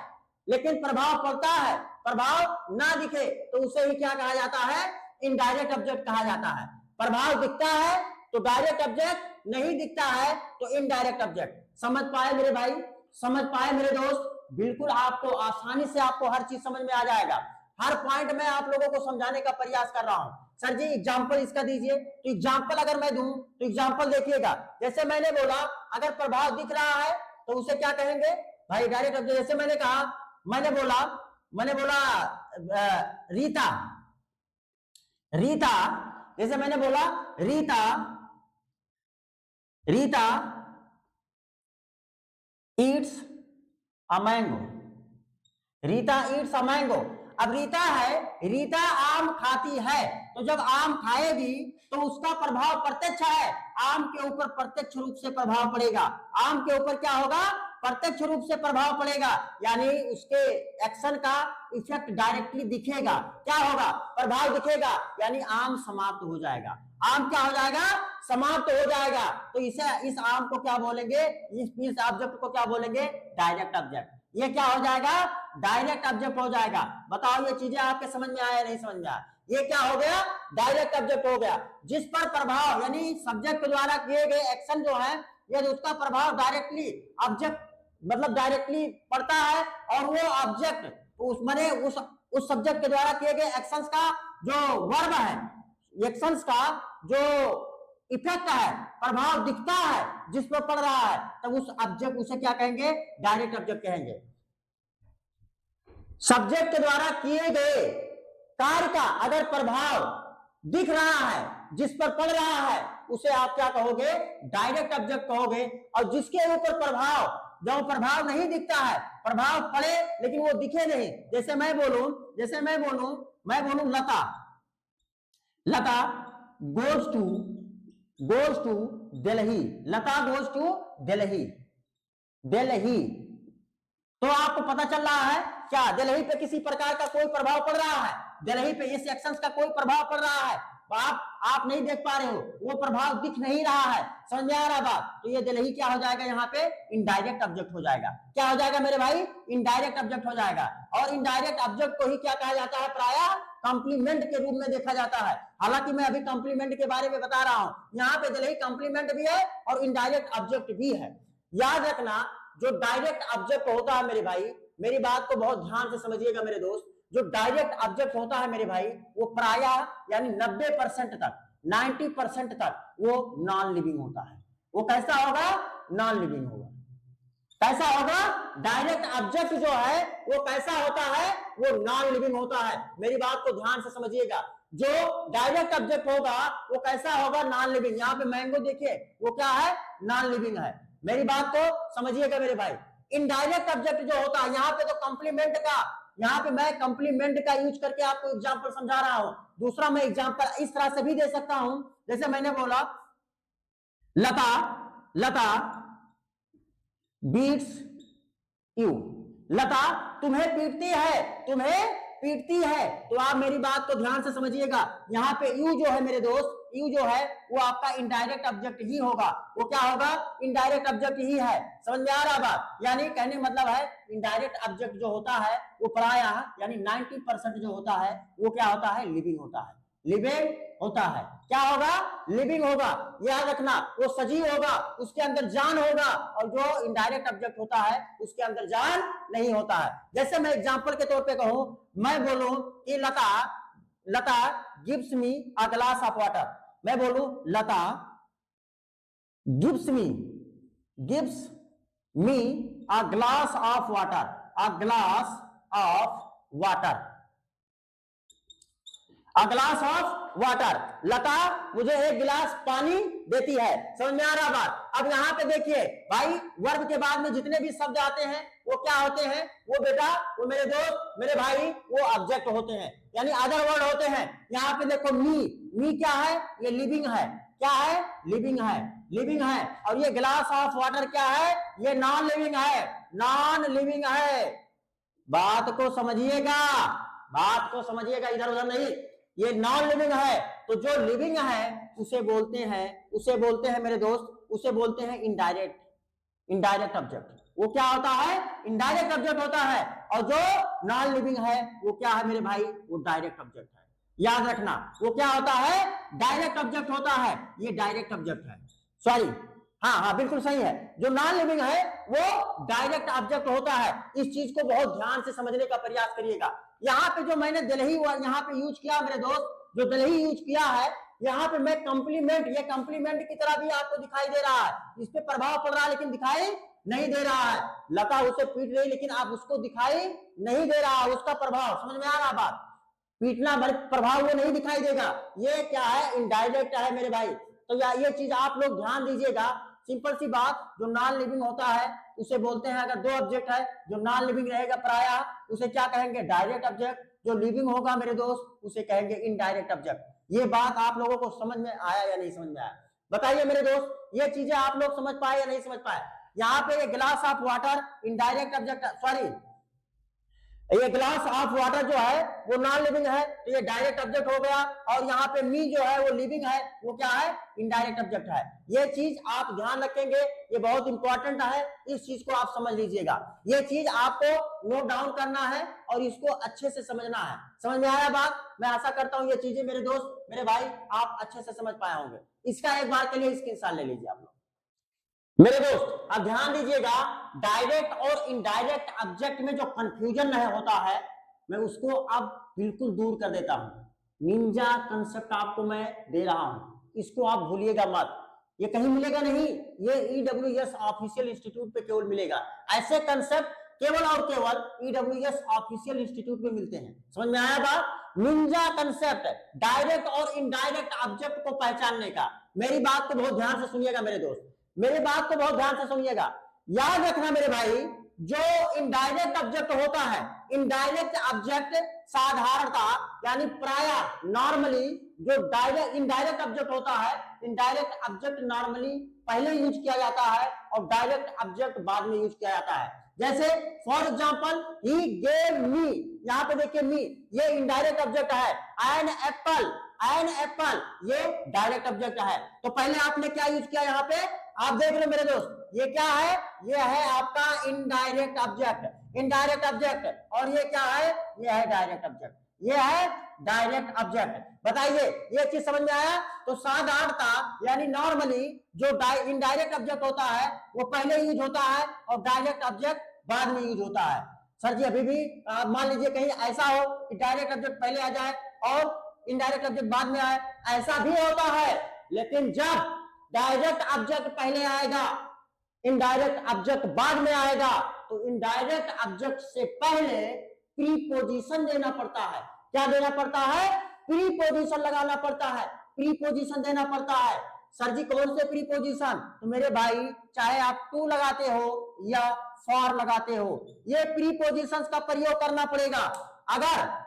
A: लेकिन प्रभाव पड़ता है, प्रभाव ना दिखे, तो उसे ही क्या कहा जाता है, इनडायरेक्ट ऑब्जेक्ट कहा जाता है। प्रभाव दिखता है तो डायरेक्ट ऑब्जेक्ट, नहीं दिखता है तो इनडायरेक्ट ऑब्जेक्ट। समझ पाए मेरे भाई, समझ पाए मेरे दोस्त। बिल्कुल आपको आसानी से आपको हर चीज समझ में आ जाएगा। हर पॉइंट में आप लोगों को समझाने का प्रयास कर रहा हूं। सर जी एग्जांपल इसका दीजिए, तो एग्जांपल अगर मैं दूं तो एग्जांपल देखिएगा। जैसे मैंने बोला अगर प्रभाव दिख रहा है तो उसे क्या कहेंगे भाई, डायरेक्ट ऑब्जेक्ट। जैसे मैंने कहा, मैंने बोला रीता, रीता, जैसे मैंने बोला Rita, Rita Yeats a mango, Rita Yeats a mango. अब रीता है, रीता आम खाती है, तो जब आम खाएगी तो उसका प्रभाव प्रत्यक्ष है, आम के ऊपर प्रत्यक्ष रूप से प्रभाव पड़ेगा। आम के ऊपर क्या होगा, प्रत्यक्ष रूप से प्रभाव पड़ेगा, यानी उसके एक्शन का इफेक्ट डायरेक्टली दिखेगा। क्या होगा, प्रभाव दिखेगा, यानी आम समाप्त हो जाएगा। आम क्या हो जाएगा, समाप्त हो जाएगा। तो इसे, इस आम को क्या बोलेंगे, इस ऑब्जेक्ट को क्या बोलेंगे, डायरेक्ट ऑब्जेक्ट। ये क्या हो जाएगा, डायरेक्ट ऑब्जेक्ट हो जाएगा। बताओ ये चीजें आपके समझ में आया नहीं समझ में आया, ये क्या हो गया, डायरेक्ट ऑब्जेक्ट हो गया। जिस पर प्रभाव यानी सब्जेक्ट द्वारा किए गए एक्शन जो है, यदि उसका प्रभाव डायरेक्टली ऑब्जेक्ट मतलब डायरेक्टली पड़ता है और वो ऑब्जेक्ट उस माने उस सब्जेक्ट के द्वारा किए गए एक्शंस का जो वर्ब है, एक्शंस का जो इफेक्ट है, प्रभाव दिखता है जिस पर पड़ रहा है, तब उस ऑब्जेक्ट, उसे क्या कहेंगे, डायरेक्ट ऑब्जेक्ट कहेंगे। सब्जेक्ट के द्वारा किए गए कार्य का अगर प्रभाव दिख रहा है, जिस पर पड़ रहा है, उसे आप क्या कहोगे, डायरेक्ट ऑब्जेक्ट कहोगे। और जिसके ऊपर प्रभाव, जो प्रभाव नहीं दिखता है, प्रभाव पड़े लेकिन वो दिखे नहीं, जैसे मैं बोलूं लता, लता goes to Delhi, Lata goes to Delhi, Delhi. तो आपको पता चल रहा है क्या, दिल्ली पे किसी प्रकार का कोई प्रभाव पड़ रहा है, दिल्ली पे इस एक्शंस का कोई प्रभाव पड़ रहा है, आप नहीं देख पा रहे हो, वो प्रभाव दिख नहीं रहा है। समझ में आ रहा बात। तो ये दिल्ली क्या हो जाएगा, यहाँ पे इनडायरेक्ट ऑब्जेक्ट हो जाएगा। क्या हो जाएगा मेरे भाई, इनडायरेक्ट ऑब्जेक्ट हो जाएगा। और इनडायरेक्ट ऑब्जेक्ट को ही क्या कहा जाता है, प्रायः कॉम्प्लीमेंट के रूप में देखा जाता है। हालांकि मैं अभी कॉम्प्लीमेंट के बारे में बता रहा हूं, यहाँ पे दिल्ली कॉम्प्लीमेंट भी है और इनडायरेक्ट ऑब्जेक्ट भी है। याद रखना, जो डायरेक्ट ऑब्जेक्ट होता है मेरे भाई, मेरी बात को बहुत ध्यान से समझिएगा मेरे दोस्त, जो डायरेक्ट ऑब्जेक्ट होता है मेरे भाई, वो प्रायः यानी 90% तक, 90% तक वो नॉन लिविंग होता है। वो कैसा होगा, नॉन लिविंग होगा। कैसा होगा, डायरेक्ट ऑब्जेक्ट जो है वो कैसा होता है, वो नॉन लिविंग होता है। मेरी बात को ध्यान से समझिएगा, जो डायरेक्ट ऑब्जेक्ट होगा वो कैसा होगा, नॉन लिविंग। यहाँ पे मैंगो देखिए, वो क्या है, नॉन लिविंग है। मेरी बात को समझिएगा मेरे भाई। इनडायरेक्ट ऑब्जेक्ट जो होता है, यहाँ पे तो कॉम्प्लीमेंट का, यहाँ पे मैं कॉम्प्लीमेंट का यूज करके आपको एग्जांपल समझा रहा हूं। दूसरा मैं एग्जांपल इस तरह से भी दे सकता हूं, जैसे मैंने बोला लता, लता बीट्स यू, लता तुम्हें पीटती है, तुम्हें पीटती है। तो आप मेरी बात को ध्यान से समझिएगा, यहाँ पे यू जो है मेरे दोस्त, यू जो है वो आपका इनडायरेक्ट ऑब्जेक्ट ही होगा। वो क्या होगा? इनडायरेक्ट ऑब्जेक्ट ही है। समझ में आ रहा बात? यानी कहने मतलब है इनडायरेक्ट ऑब्जेक्ट जो होता है वो प्रायः यानी 90% जो होता है वो क्या होता है? लिविंग होता है। लिविंग होता है। क्या होगा? लिविंग होगा। याद रखना, वो सजीव होगा, उसके अंदर जान होगा, और जो इनडायरेक्ट ऑब्जेक्ट होता है उसके अंदर जान नहीं होता है। जैसे मैं एग्जांपल के तौर पे कहूं, मैं बोलूं कि Lata gives me a glass of water. मैं बोलूं Lata gives me a glass of water, a glass of water, a glass of water. Lata मुझे एक गिलास पानी देती है। समझ में आ रहा बात? अब यहाँ पे देखिए भाई, वर्ब के बाद में जितने भी शब्द आते हैं वो क्या होते हैं? वो बेटा, वो मेरे दोस्त, मेरे भाई, वो ऑब्जेक्ट होते हैं, यानी अदर वर्ड होते हैं। यहाँ पे देखो मी क्या है? ये लिविंग है। क्या है? लिविंग है। लिविंग है। और ये ग्लास ऑफ वाटर क्या है? ये नॉन लिविंग है। नॉन लिविंग है। बात को समझिएगा, बात को समझिएगा, इधर उधर नहीं। ये नॉन लिविंग है। तो जो लिविंग है उसे बोलते हैं मेरे दोस्त, उसे बोलते हैं इनडायरेक्ट ऑब्जेक्ट। वो क्या होता है? इनडायरेक्ट ऑब्जेक्ट होता है। और जो नॉन लिविंग है वो क्या है मेरे भाई? वो डायरेक्ट ऑब्जेक्ट है। याद रखना, वो क्या होता है? डायरेक्ट ऑब्जेक्ट होता है। ये डायरेक्ट ऑब्जेक्ट है, सॉरी, हाँ बिल्कुल सही है। जो नॉन लिविंग है वो डायरेक्ट ऑब्जेक्ट होता है। इस चीज को बहुत ध्यान से समझने का प्रयास करिएगा। यहाँ पे जो मैंने दिल्ही यहाँ पे यूज किया मेरे दोस्त, जो दिल्ही यूज किया है, यहाँ पे मैं कंप्लीमेंट, ये कंप्लीमेंट की तरह भी आपको दिखाई दे रहा है। इस पे प्रभाव पड़ रहा है लेकिन दिखाई नहीं दे रहा है। लता उसे पीट रही लेकिन आप उसको दिखाई नहीं दे रहा है, उसका प्रभाव। समझ में आ रहा बात? पीटना प्रभाव वो नहीं दिखाई देगा। ये क्या है? इनडायरेक्ट है मेरे भाई। तो ये चीज आप लोग ध्यान दीजिएगा। सिंपल सी बात, जो नॉन लिविंग होता है उसे बोलते हैं, अगर दो ऑब्जेक्ट है, जो नॉन लिविंग रहेगा प्रायः उसे क्या कहेंगे? Direct object. जो लिविंग होगा मेरे दोस्त उसे कहेंगे इनडायरेक्ट ऑब्जेक्ट। ये बात आप लोगों को समझ में आया या नहीं समझ में आया? बताइए मेरे दोस्त, ये चीजें आप लोग समझ पाए या नहीं समझ पाए? यहाँ पे ये glass of water indirect object, sorry, ये ग्लास ऑफ वाटर जो है वो नॉन लिविंग है, तो ये डायरेक्ट ऑब्जेक्ट हो गया। और यहाँ पे मी जो है वो लिविंग है, वो क्या है? इनडायरेक्ट ऑब्जेक्ट है। ये चीज आप ध्यान रखेंगे, ये बहुत इंपॉर्टेंट है। इस चीज को आप समझ लीजिएगा। ये चीज आपको नोट डाउन करना है और इसको अच्छे से समझना है। समझ में आया बात? मैं आशा करता हूँ ये चीजें मेरे दोस्त, मेरे भाई, आप अच्छे से समझ पाए होंगे। इसका एक बार के लिए स्क्रीनशॉट ले लीजिए आप लोग। मेरे दोस्त अब ध्यान दीजिएगा, डायरेक्ट और इनडायरेक्ट ऑब्जेक्ट में जो कंफ्यूजन नहीं होता है, मैं उसको अब बिल्कुल दूर कर देता हूं। निंजा कंसेप्ट आपको मैं दे रहा हूं, इसको आप भूलिएगा मत। ये कहीं मिलेगा नहीं, ये ईडब्ल्यूएस ऑफिशियल इंस्टीट्यूट पे केवल मिलेगा। ऐसे कंसेप्ट केवल और केवल ईडब्ल्यूएस ऑफिशियल इंस्टीट्यूट में मिलते हैं। समझ में आया बात? निंजा कंसेप्ट डायरेक्ट और इनडायरेक्ट ऑब्जेक्ट को पहचानने का। मेरी बात को बहुत ध्यान से सुनिएगा मेरे दोस्त, मेरी बात को बहुत ध्यान से सुनिएगा। याद रखना मेरे भाई, जो इनडायरेक्ट ऑब्जेक्ट होता है, इनडायरेक्ट ऑब्जेक्ट साधारणतः यानी प्रायः नॉर्मली जो इनडायरेक्ट ऑब्जेक्ट होता है, इनडायरेक्ट ऑब्जेक्ट नॉर्मली पहले यूज किया जाता है और डायरेक्ट ऑब्जेक्ट बाद में यूज किया जाता है। जैसे for example, he gave me, यहाँ पे देखिए मी, ये इनडायरेक्ट ऑब्जेक्ट है। एन एप्पल ये डायरेक्ट ऑब्जेक्ट है। तो पहले आपने क्या यूज किया? यहाँ पे आप देख लो मेरे दोस्त, ये क्या है? ये है आपका इनडायरेक्ट ऑब्जेक्ट, इनडायरेक्ट ऑब्जेक्ट। और ये क्या है? ये है डायरेक्ट ऑब्जेक्ट, ये है डायरेक्ट ऑब्जेक्ट। बताइए ये चीज समझ में आया? तो साधारणतः यानी नॉर्मली जो इनडायरेक्ट ऑब्जेक्ट होता है वो पहले यूज होता है और डायरेक्ट ऑब्जेक्ट बाद में यूज होता है। सर जी अभी भी मान लीजिए कहीं ऐसा हो कि डायरेक्ट ऑब्जेक्ट पहले आ जाए और इनडायरेक्ट ऑब्जेक्ट बाद में आए, ऐसा भी होता है। लेकिन जब डायरेक्ट ऑब्जेक्ट पहले आएगा, इनडायरेक्ट ऑब्जेक्ट बाद में आएगा, तो इनडायरेक्ट ऑब्जेक्ट से पहले प्रीपोजिशन देना पड़ता है। क्या देना पड़ता है? प्रीपोजिशन लगाना पड़ता है, प्रीपोजिशन देना पड़ता है। सर जी कौन से प्रीपोजिशन? तो मेरे भाई चाहे आप टू लगाते हो या फॉर लगाते हो, ये प्रीपोजिशंस का प्रयोग करना पड़ेगा। अगर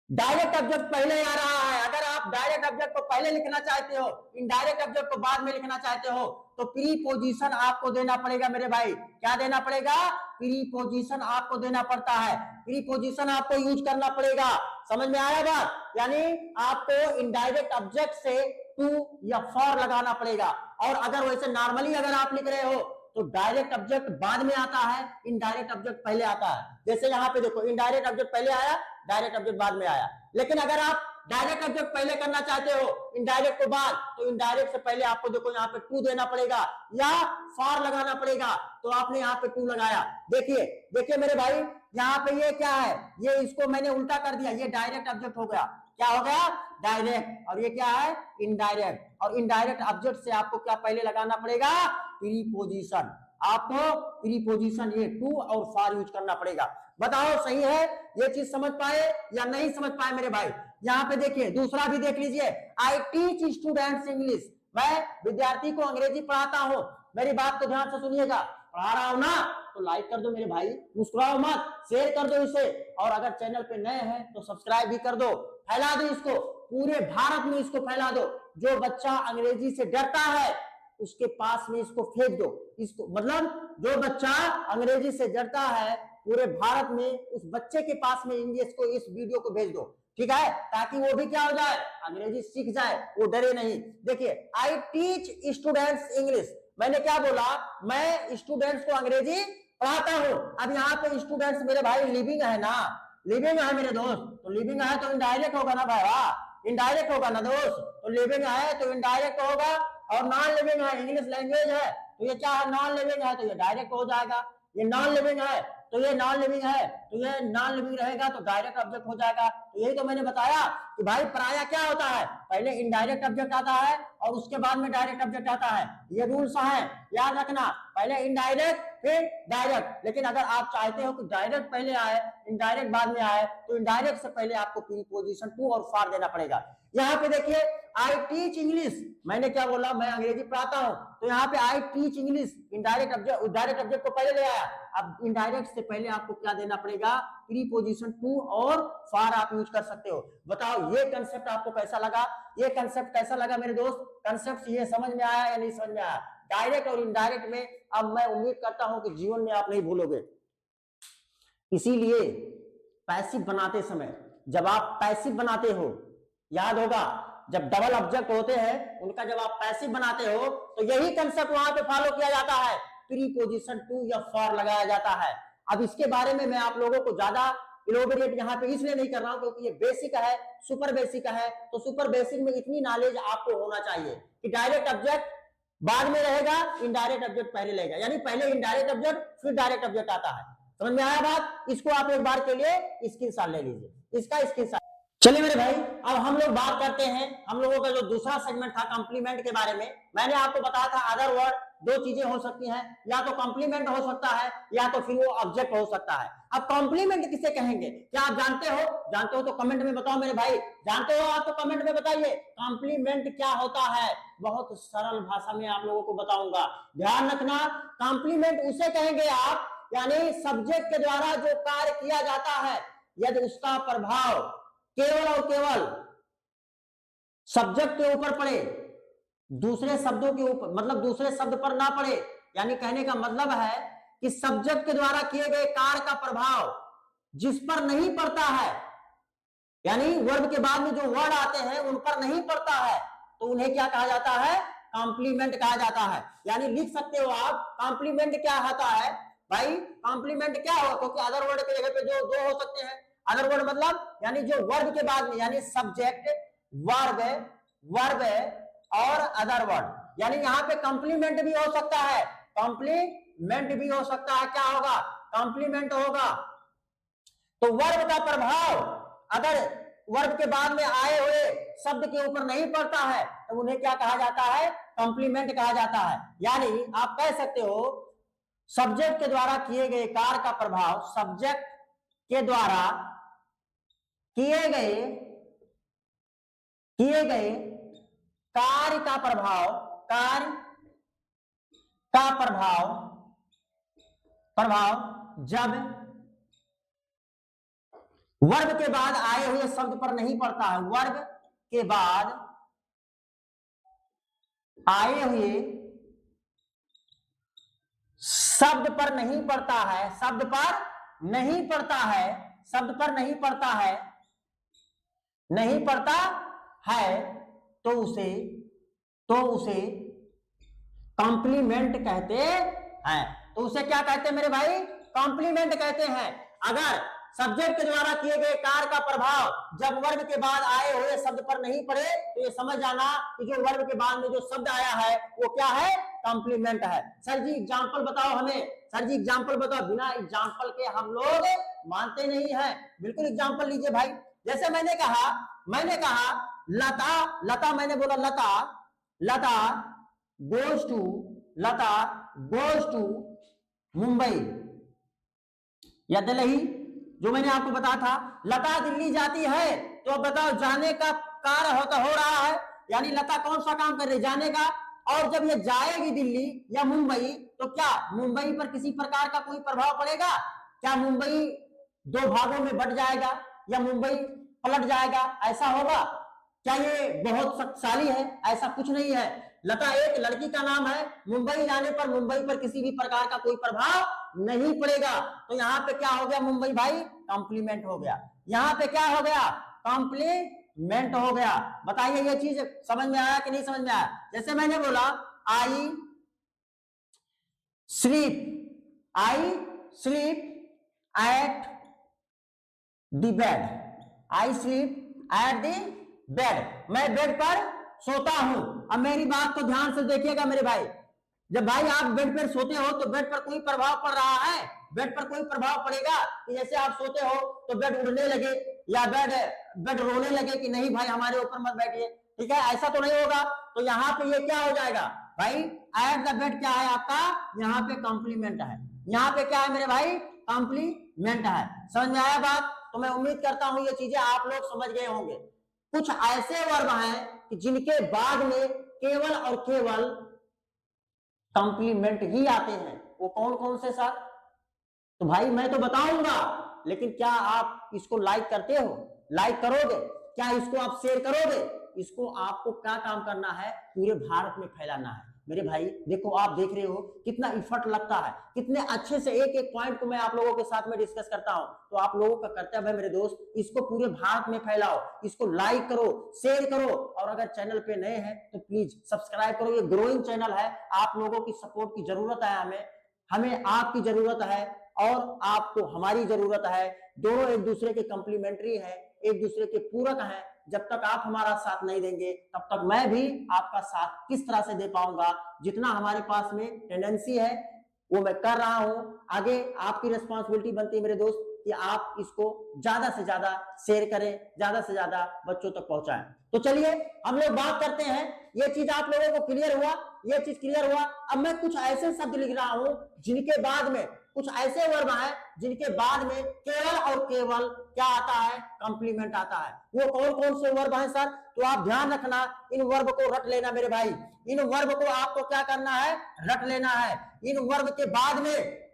A: डायरेक्ट ऑब्जेक्ट पहले आ रहा है, अगर आप डायरेक्ट ऑब्जेक्ट को पहले लिखना चाहते हो, इनडायरेक्ट ऑब्जेक्ट को बाद में लिखना चाहते हो, तो प्रीपोजिशन आपको देना पड़ेगा मेरे भाई। क्या देना पड़ेगा? प्रीपोजिशन आपको देना पड़ता है, प्रीपोजिशन आपको यूज करना पड़ेगा। समझ में आया बात? यानी आपको इनडायरेक्ट ऑब्जेक्ट से टू या फॉर लगाना पड़ेगा। और अगर वैसे नॉर्मली अगर आप लिख रहे हो तो डायरेक्ट ऑब्जेक्ट बाद में आता है, इनडायरेक्ट ऑब्जेक्ट पहले आता है। जैसे यहाँ पे देखो, इनडायरेक्ट ऑब्जेक्ट पहले आया, डायरेक्ट ऑब्जेक्ट बाद में आया। लेकिन अगर आप डायरेक्ट ऑब्जेक्ट पहले करना चाहते हो, इनडायरेक्ट को बाद, तो इनडायरेक्ट से पहले आपको देखो यहाँ पे टू देना पड़ेगा या फॉर लगाना पड़ेगा। तो आपने यहाँ पे टू लगाया। देखिए देखिए मेरे भाई, यहाँ पे ये क्या है, ये इसको मैंने उल्टा कर दिया, ये डायरेक्ट ऑब्जेक्ट हो गया। क्या हो गया? डायरेक्ट। और ये क्या है? इनडायरेक्ट। और इनडायरेक्ट ऑब्जेक्ट से आपको क्या पहले लगाना पड़ेगा? प्रीपोजिशन। आपको प्रीपोजिशन ये टू और फॉर यूज करना पड़ेगा। बताओ सही है? ये चीज समझ पाए या नहीं समझ पाए मेरे भाई? यहाँ पे देखिए, दूसरा भी देख लीजिए, आई टीच स्टूडेंट्स इंग्लिश। मैं विद्यार्थी को अंग्रेजी पढ़ाता हूँ। मेरी बात को ध्यान से सुनिएगा। पढ़ा रहा हूं ना, तो लाइक कर दो मेरे भाई, मुस्कुराओ मत, शेयर कर दो इसे। और अगर चैनल पे नए हैं तो सब्सक्राइब भी कर दो, फैला दो इसको, पूरे भारत में इसको फैला दो। जो बच्चा अंग्रेजी से डरता है उसके पास में इसको फेंक दो। इसको मतलब जो बच्चा अंग्रेजी से डरता है पूरे भारत में, उस बच्चे के पास में इंग्लिश को, इस वीडियो को भेज दो, ठीक है? ताकि वो भी क्या हो जाए, अंग्रेजी सीख जाए, वो डरे नहीं। देखिए, आई टीच स्टूडेंट्स इंग्लिश। मैंने क्या बोला? मैं स्टूडेंट्स को अंग्रेजी पढ़ाता हूं। अब यहाँ पे स्टूडेंट्स मेरे भाई लिविंग है ना, लिविंग है मेरे दोस्त, तो लिविंग है तो इनडायरेक्ट होगा ना भाई, इनडायरेक्ट होगा ना दोस्त। तो लिविंग है तो इनडायरेक्ट होगा, और नॉन लिविंग है, इंग्लिश लैंग्वेज है, तो ये क्या है? नॉन लिविंग है, तो ये डायरेक्ट हो जाएगा। ये नॉन लिविंग है तो ये नॉन लिविंग है, तो ये नॉन लिविंग रहेगा तो डायरेक्ट ऑब्जेक्ट हो जाएगा। तो यही तो मैंने बताया कि भाई पराया क्या होता है, पहले इनडायरेक्ट ऑब्जेक्ट आता है और उसके बाद में डायरेक्ट ऑब्जेक्ट आता है। ये रूल्स है, याद रखना, पहले इनडायरेक्ट फिर डायरेक्ट। लेकिन अगर आप चाहते हो कि डायरेक्ट पहले आए, इनडायरेक्ट बाद में आए, तो इनडायरेक्ट से पहले आपको प्रीपोजिशन टू और फॉर देना पड़ेगा। यहाँ पे देखिए, आई टीच इंग्लिश, मैंने क्या बोला? मैं अंग्रेजी पढ़ाता हूं। तो यहाँ पे I teach English, indirect object, direct object को पहले ले आया। अब इनडायरेक्ट से पहले आपको क्या देना पड़ेगा? प्रीपोजिशन टू और फॉर आप यूज कर सकते हो। बताओ ये कंसेप्ट आपको कैसा लगा? ये कंसेप्ट कैसा लगा मेरे दोस्त? कंसेप्ट ये समझ में आया या नहीं समझ में आया? डायरेक्ट और इनडायरेक्ट में अब मैं उम्मीद करता हूं कि जीवन में आप नहीं भूलोगे। इसीलिए पैसिव बनाते समय, जब आप पैसिव बनाते हो, याद होगा जब डबल ऑब्जेक्ट होते हैं उनका जब आप पैसिव बनाते हो तो यही कंसेप्ट वहां पे फॉलो किया जाता है, प्रीपोजिशन टू या फॉर लगाया जाता है। अब इसके बारे में मैं आप लोगों को ज्यादा इलोबरेट यहाँ पे इसलिए नहीं कर रहा हूं क्योंकि ये बेसिक है, सुपर बेसिक है। तो सुपर बेसिक में इतनी नॉलेज आपको होना चाहिए कि डायरेक्ट ऑब्जेक्ट बाद में रहेगा, इनडायरेक्ट ऑब्जेक्ट पहले रहेगा, यानी पहले इनडायरेक्ट ऑब्जेक्ट फिर डायरेक्ट ऑब्जेक्ट आता है। समझ में आया बात? इसको आप एक बार के लिए स्क्रीनशॉट ले लीजिए, इसका स्क्रीनशॉट। चलिए मेरे भाई, अब हम लोग बात करते हैं, हम लोगों का जो दूसरा सेगमेंट था कॉम्प्लीमेंट के बारे में। मैंने आपको बताया था अदर वर्ड दो चीजें हो सकती हैं, या तो कॉम्प्लीमेंट हो सकता है या तो फिर वो ऑब्जेक्ट हो सकता है। अब कॉम्प्लीमेंट किसे कहेंगे? क्या आप जानते हो? जानते हो तो कमेंट में बताओ मेरे भाई, जानते हो आप तो कमेंट में बताइए कॉम्प्लीमेंट क्या होता है। बहुत सरल भाषा में आप लोगों को बताऊंगा, ध्यान रखना। कॉम्प्लीमेंट उसे कहेंगे आप, यानी सब्जेक्ट के द्वारा जो कार्य किया जाता है यदि उसका प्रभाव केवल और केवल सब्जेक्ट के ऊपर पड़े, दूसरे शब्दों के ऊपर, मतलब दूसरे शब्द पर ना पड़े। यानी कहने का मतलब है कि सब्जेक्ट के द्वारा किए गए कार्य का प्रभाव जिस पर नहीं पड़ता है, यानी वर्ब के बाद में जो वर्ड आते हैं उन पर नहीं पड़ता है, तो उन्हें क्या कहा जाता है? कॉम्प्लीमेंट कहा जाता है। यानी लिख सकते हो आप कॉम्प्लीमेंट क्या होता है भाई, कॉम्प्लीमेंट क्या होगा, क्योंकि अदर वर्ड के जगह पे जो दो हो सकते हैं। अदर वर्ड मतलब यानी जो वर्ब के बाद में, यानी सब्जेक्ट, वर्ब, वर्ब और अदर वर्ड, यानी यहाँ पे कॉम्प्लीमेंट भी हो सकता है, कॉम्प्लीमेंट भी हो सकता है। क्या होगा? कॉम्प्लीमेंट होगा। तो वर्ब का प्रभाव अगर वर्ब के बाद में आए हुए शब्द के ऊपर नहीं पड़ता है तो उन्हें क्या कहा जाता है? कॉम्प्लीमेंट कहा जाता है। यानी आप कह सकते हो सब्जेक्ट के द्वारा किए गए कार्य का प्रभाव, सब्जेक्ट के द्वारा किए गए कार्य का प्रभाव, कार्य का प्रभाव जब वर्ब के बाद आए हुए शब्द पर नहीं पड़ता है, वर्ब के बाद आए हुए शब्द पर नहीं पड़ता है, शब्द पर नहीं पड़ता है, शब्द पर नहीं पड़ता है, नहीं पड़ता है, तो उसे कॉम्प्लीमेंट कहते हैं। तो उसे क्या कहते हैं मेरे भाई? कॉम्प्लीमेंट कहते हैं। अगर सब्जेक्ट के द्वारा किए गए कार्य का प्रभाव जब वर्ब के बाद आए हुए शब्द पर नहीं पड़े तो ये समझ जाना कि जो वर्ब के बाद में जो शब्द आया है वो क्या है? कॉम्प्लीमेंट है। सर जी एग्जाम्पल बताओ हमें, सर जी एग्जाम्पल बताओ। बिना एग्जाम्पल के हम लोग मानते नहीं है। बिल्कुल एग्जाम्पल लीजिए भाई। जैसे मैंने कहा लता मैंने बोला लता गोज टू मुंबई या दिल्ली, जो मैंने आपको बताया था। लता दिल्ली जाती है, तो अब बताओ जाने का कार्य हो रहा है, यानी लता कौन सा काम कर रही है? जाने का। और जब ये जाएगी दिल्ली या मुंबई तो क्या मुंबई पर किसी प्रकार का कोई प्रभाव पड़ेगा? क्या मुंबई दो भागों में बट जाएगा या मुंबई पलट जाएगा? ऐसा होगा क्या? ये बहुत शक्तिशाली है? ऐसा कुछ नहीं है। लता एक लड़की का नाम है। मुंबई जाने पर मुंबई पर किसी भी प्रकार का कोई प्रभाव नहीं पड़ेगा। तो यहाँ पे क्या हो गया मुंबई भाई? कॉम्प्लीमेंट हो गया। यहाँ पे क्या हो गया? कॉम्प्लीमेंट हो गया। बताइए ये चीज समझ में आया कि नहीं समझ में आया? जैसे मैंने बोला I sleep at the bed, I sleep at the bed, मैं बेड पर सोता हूं। अब मेरी बात को ध्यान से देखिएगा मेरे भाई। जब भाई आप बेड पर सोते हो तो बेड पर कोई प्रभाव पड़ रहा है? बेड पर कोई प्रभाव पड़ेगा कि जैसे आप सोते हो तो बेड उड़ने लगे या बेड रोने लगे कि नहीं भाई हमारे ऊपर मत बैठिए, ठीक है? ऐसा तो नहीं होगा। तो यहाँ पे ये क्या हो जाएगा भाई? एट द बेड क्या है आपका? यहाँ पे कॉम्प्लीमेंट है। यहाँ पे क्या है मेरे भाई? कॉम्प्लीमेंट है। समझ में आया बात? तो मैं उम्मीद करता हूं ये चीजें आप लोग समझ गए होंगे। कुछ ऐसे वर्ब हैं कि जिनके बाद में केवल और केवल कॉम्प्लीमेंट ही आते हैं। वो कौन कौन से सर? तो भाई मैं तो बताऊंगा, लेकिन क्या आप इसको लाइक करते हो? लाइक करोगे? क्या इसको आप शेयर करोगे? इसको आपको क्या काम करना है? पूरे भारत में फैलाना है। मेरे भाई देखो, आप देख रहे हो कितना इफर्ट लगता है, कितने अच्छे से एक एक पॉइंट को मैं आप लोगों के साथ में डिस्कस करता हूं। तो आप लोगों का कर्तव्य है मेरे दोस्त, इसको पूरे भारत में फैलाओ, इसको लाइक करो, शेयर करो, और अगर चैनल पे नए हैं तो प्लीज सब्सक्राइब करो। ये ग्रोइंग चैनल है, आप लोगों की सपोर्ट की जरूरत है। हमें आपकी जरूरत है और आपको हमारी जरूरत है। दोनों एक दूसरे के कंप्लीमेंट्री है, एक दूसरे के पूरक हैं। जब तक आप हमारा साथ नहीं देंगे तब तक मैं भी आपका साथ किस तरह से दे पाऊंगा? जितना हमारे पास में टेंडेंसी है वो मैं कर रहा हूं। आगे आपकी रिस्पॉन्सिबिलिटी बनती है मेरे दोस्त कि आप इसको ज्यादा से ज्यादा शेयर करें, ज्यादा से ज्यादा बच्चों तक पहुंचाएं। तो चलिए हम लोग बात करते हैं। ये चीज आप लोगों को क्लियर हुआ? ये चीज क्लियर हुआ। अब मैं कुछ ऐसे शब्द लिख रहा हूं जिनके बाद में, कुछ ऐसे वर्ब हैं जिनके बाद में केवल और केवल क्या आता है? कॉम्प्लीमेंट आता है। वो कौन कौन से वर्ब हैं सर? तो आप ध्यान रखना, इन वर्ब को रट लेना मेरे भाई। इन वर्ब को आपको क्या करना है? रट लेना है। इन वर्ब के बाद में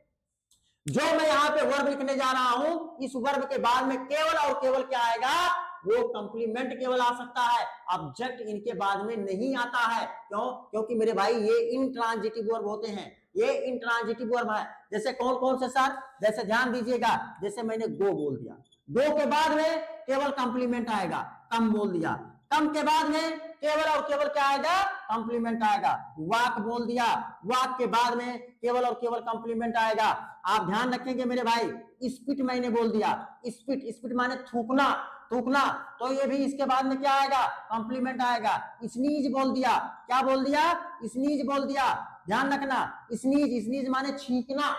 A: जो मैं यहाँ पे वर्ब लिखने जा रहा हूं, इस वर्ब के बाद में केवल और केवल क्या आएगा? वो कंप्लीमेंट केवल आ सकता है, ऑब्जेक्ट इनके बाद में नहीं आता है। क्यों? क्योंकि मेरे भाई ये इंट्रांजिटिव वर्ब होते हैं, ये इंट्रांजिटिव वर्ब है। जैसे कौन कौन से सर? जैसे ध्यान दीजिएगा, जैसे मैंने गो बोल दिया, गो के बाद में केवल कंप्लीमेंट आएगा। कम बोल दिया, कम के बाद में केवल और केवल क्या आएगा? कंप्लीमेंट आएगा। वाक बोल दिया, वाक के बाद में केवल और केवल कंप्लीमेंट आएगा। आप ध्यान रखेंगे मेरे भाई। स्पिट मैंने बोल दिया, स्पिट माने थूकना, तो ये भी इसके बाद में क्या आएगा? कॉम्प्लीमेंट आएगा। स्नीज बोल दिया, क्या बोल दिया? स्नीज बोल दिया। ध्यान रखना, स्नीज माने छींकना,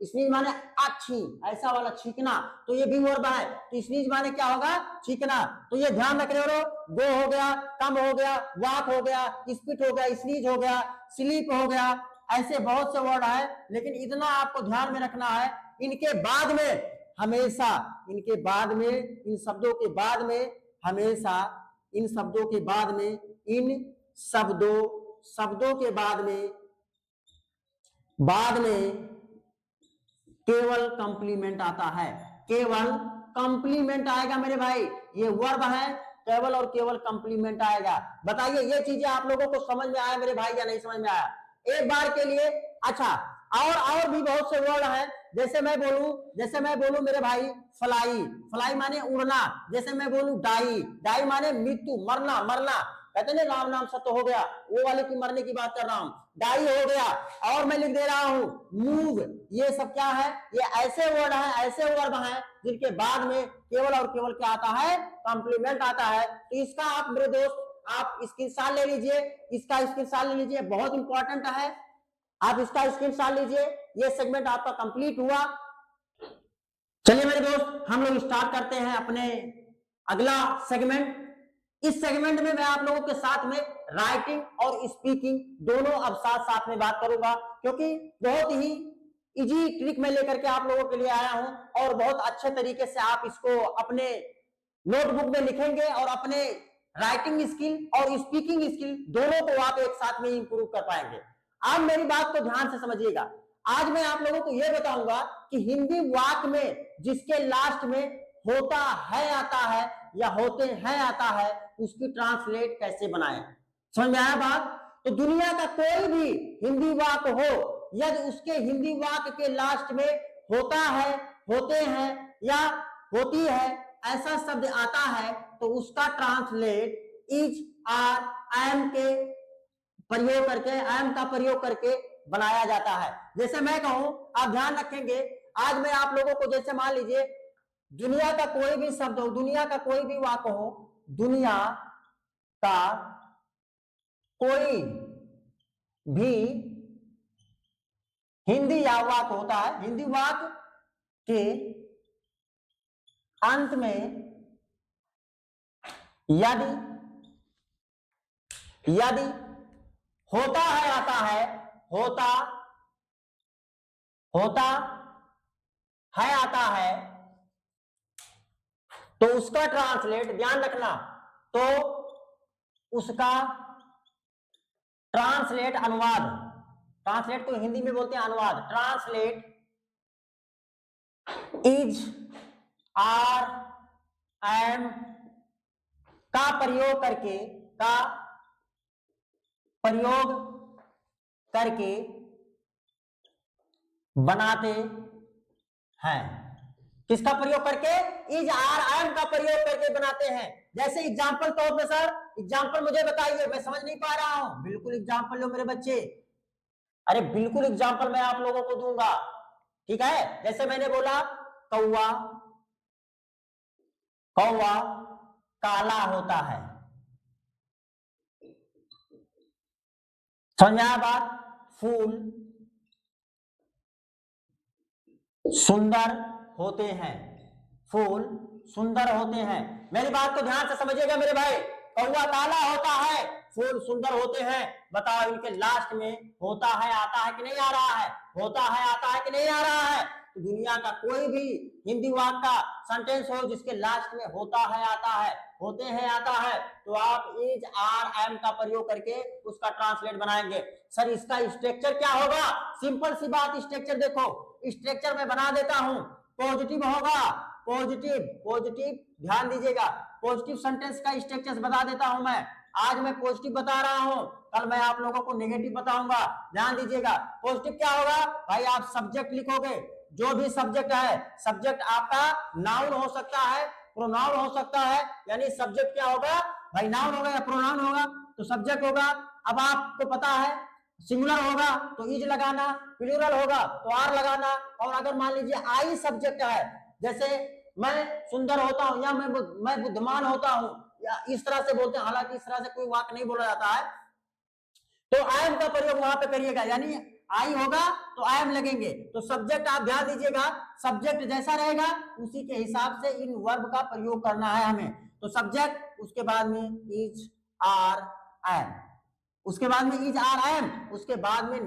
A: स्नीज माने अच्छी, ऐसा वाला छींकना, तो ये भी वर्ब है। तो स्नीज माने क्या होगा? छींकना। तो ये ध्यान रख रहे हो। गो हो गया, कम हो गया, वाक हो गया, स्पिट हो गया, स्नीज हो गया, स्लीप हो गया। ऐसे बहुत से वर्ड है, लेकिन इतना आपको ध्यान में रखना है, इनके बाद में हमेशा, इनके बाद में, इन शब्दों के बाद में हमेशा, इन शब्दों के बाद में, इन शब्दों के बाद में केवल कंप्लीमेंट आता है। केवल कंप्लीमेंट आएगा मेरे भाई। ये वर्ब है, केवल और केवल कंप्लीमेंट आएगा। बताइए ये चीजें आप लोगों को समझ में आया मेरे भाई या नहीं समझ में आया? एक बार के लिए अच्छा और भी बहुत से वर्ड हैं। जैसे मैं बोलूं मेरे भाई फ्लाई, फ्लाई माने उड़ना। जैसे मैं बोलूं डाई, डाई माने मृत्यु, मरना, मरना। कहते ना राम नाम सत्य हो गया, वो वाले की मरने की बात कर रहा हूं, डाई हो गया। और मैं लिख दे रहा हूं मूव। ये सब क्या है, ये ऐसे वर्ड हैं, ऐसे वर्ब हैं जिनके बाद में केवल और केवल क्या आता है, कॉम्प्लीमेंट आता है। तो इसका आप मेरे दोस्त आप स्क्रीनशॉट ले लीजिए, इसका स्क्रीनशॉट ले लीजिए, बहुत इंपॉर्टेंट है। आप इसका स्क्रीनशॉट लीजिए। ये सेगमेंट आपका कंप्लीट हुआ। चलिए मेरे दोस्त हम लोग स्टार्ट करते हैं अपने अगला सेगमेंट। इस सेगमेंट में मैं आप लोगों के साथ में राइटिंग और स्पीकिंग दोनों अब साथ साथ में बात करूंगा, क्योंकि बहुत ही इजी ट्रिक में लेकर के आप लोगों के लिए आया हूं और बहुत अच्छे तरीके से आप इसको अपने नोटबुक में लिखेंगे और अपने राइटिंग स्किल और स्पीकिंग स्किल दोनों को आप एक साथ में इंप्रूव कर पाएंगे। आप मेरी बात को ध्यान से समझिएगा। आज मैं आप लोगों को यह बताऊंगा कि हिंदी वाक्य में जिसके लास्ट में होता है आता है या होते हैं आता है, उसकी ट्रांसलेट कैसे बनाएं। समझ में आया बात? तो दुनिया का कोई भी हिंदी वाक्य हो, यदि उसके हिंदी वाक्य के लास्ट में होता है, होते हैं या होती है ऐसा शब्द आता है, तो उसका ट्रांसलेट इज, आर, एम के प्रयोग करके, एम का प्रयोग करके बनाया जाता है। जैसे मैं कहूं, आप ध्यान रखेंगे, आज मैं आप लोगों को जैसे मान लीजिए दुनिया का कोई भी शब्द हो, दुनिया का कोई भी वाक्य हो, दुनिया का कोई भी हिंदी या वाक्य होता है, हिंदी वाक्य के अंत में यदि होता है आता है, होता है आता है, तो उसका ट्रांसलेट, ध्यान रखना, तो उसका ट्रांसलेट, अनुवाद, ट्रांसलेट को हिंदी में बोलते हैं अनुवाद, ट्रांसलेट इज, आर, एम का प्रयोग करके बनाते हैं। किसका प्रयोग करके? इज, आर, एम का प्रयोग करके बनाते हैं। जैसे एग्जाम्पल तौर पे सर, एग्जाम्पल मुझे बताइए, मैं समझ नहीं पा रहा हूं। बिल्कुल एग्जाम्पल लो मेरे बच्चे, अरे बिल्कुल एग्जाम्पल मैं आप लोगों को दूंगा, ठीक है। जैसे मैंने बोला कौवा, कौवा काला होता है, समझ आया बात? फूल सुंदर होते हैं, फूल सुंदर होते हैं। मेरी बात को ध्यान से समझिएगा मेरे भाई, कौवा काला होता है, फूल सुंदर होते हैं। बताओ इनके लास्ट में होता है आता है कि नहीं आ रहा है, होता है आता है कि नहीं आ रहा है। तो दुनिया का कोई भी हिंदी वाक्य का सेंटेंस हो जिसके लास्ट में होता है आता है, होते हैं आता है, तो आप इज, आर, एम का प्रयोग करके उसका ट्रांसलेट बनाएंगे। सर इसका स्ट्रक्चर क्या होगा? सिंपल सी बात, स्ट्रक्चर देखो, स्ट्रक्चर में बना देता हूं। पॉजिटिव होगा, पॉजिटिव ध्यान दीजिएगा, पॉजिटिव सेंटेंस का स्ट्रक्चर बता देता हूं मैं। आज मैं पॉजिटिव बता रहा हूं, कल मैं आप लोगों को नेगेटिव बताऊंगा, ध्यान दीजिएगा। पॉजिटिव क्या होगा भाई? आप सब्जेक्ट लिखोगे, जो भी सब्जेक्ट है, सब्जेक्ट आपका नाउन हो सकता है, प्रोनाउन हो सकता है, यानी सब्जेक्ट क्या होगा भाई? नाउन होगा या प्रोनाउन होगा, तो सब्जेक्ट होगा। अब आपको पता है सिंगुलर होगा तो इज लगाना, प्लूरल होगा तो आर लगाना। और अगर मान लीजिए आई सब्जेक्ट है, जैसे मैं सुंदर होता हूं या मैं बुद्धिमान होता हूं, या इस तरह से बोलते हैं, हालांकि इस तरह से कोई वाक्य नहीं बोला जाता है, तो आई एम का प्रयोग वहां पे करिएगा, यानी आई होगा तो आई एम लगेंगे। तो सब्जेक्ट आप ध्यान दीजिएगा, सब्जेक्ट जैसा रहेगा उसी के हिसाब से इन वर्ब का प्रयोग करना है हमें। तो सब्जेक्ट, उसके बाद में इज, आर, एम, उसके बाद में इज, आर, एम, उसके बाद में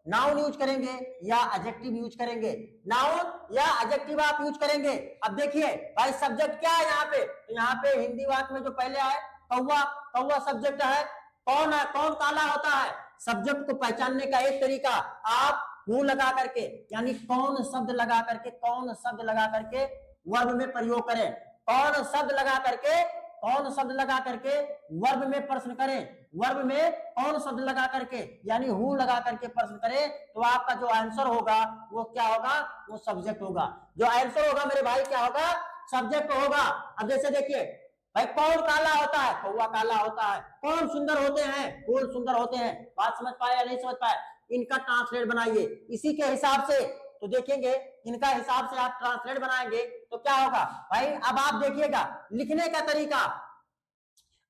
A: नाउन यूज करेंगे या एडजेक्टिव यूज करेंगे, नाउन या एडजेक्टिव आप यूज करेंगे। अब देखिए भाई सब्जेक्ट क्या है यहाँ पे, तो यहाँ पे हिंदी वाक्य में जो पहले आए कौवा, कौवा सब्जेक्ट है। कौन है, कौन काला होता है? सब्जेक्ट को पहचानने का एक तरीका, आप हूं लगा करके, यानी कौन शब्द लगा करके वर्ब में प्रयोग करें। कौन शब्द लगा करके कौन शब्द लगा करके वर्ब में प्रश्न करें, वर्ब में कौन शब्द लगा करके यानी हु लगा करके प्रश्न करें, तो आपका जो आंसर होगा वो क्या होगा, वो सब्जेक्ट होगा। जो आंसर होगा मेरे भाई क्या होगा, सब्जेक्ट होगा। अब जैसे देखिए भाई, कौन काला होता है, कौवा काला होता है। कौन सुंदर होते हैं, फूल सुंदर होते हैं। बात समझ पाए या नहीं समझ पाए, इनका ट्रांसलेट बनाइए इसी के हिसाब से। तो देखेंगे इनका हिसाब से आप ट्रांसलेट बनाएंगे तो क्या होगा भाई। अब आप देखिएगा लिखने का तरीका,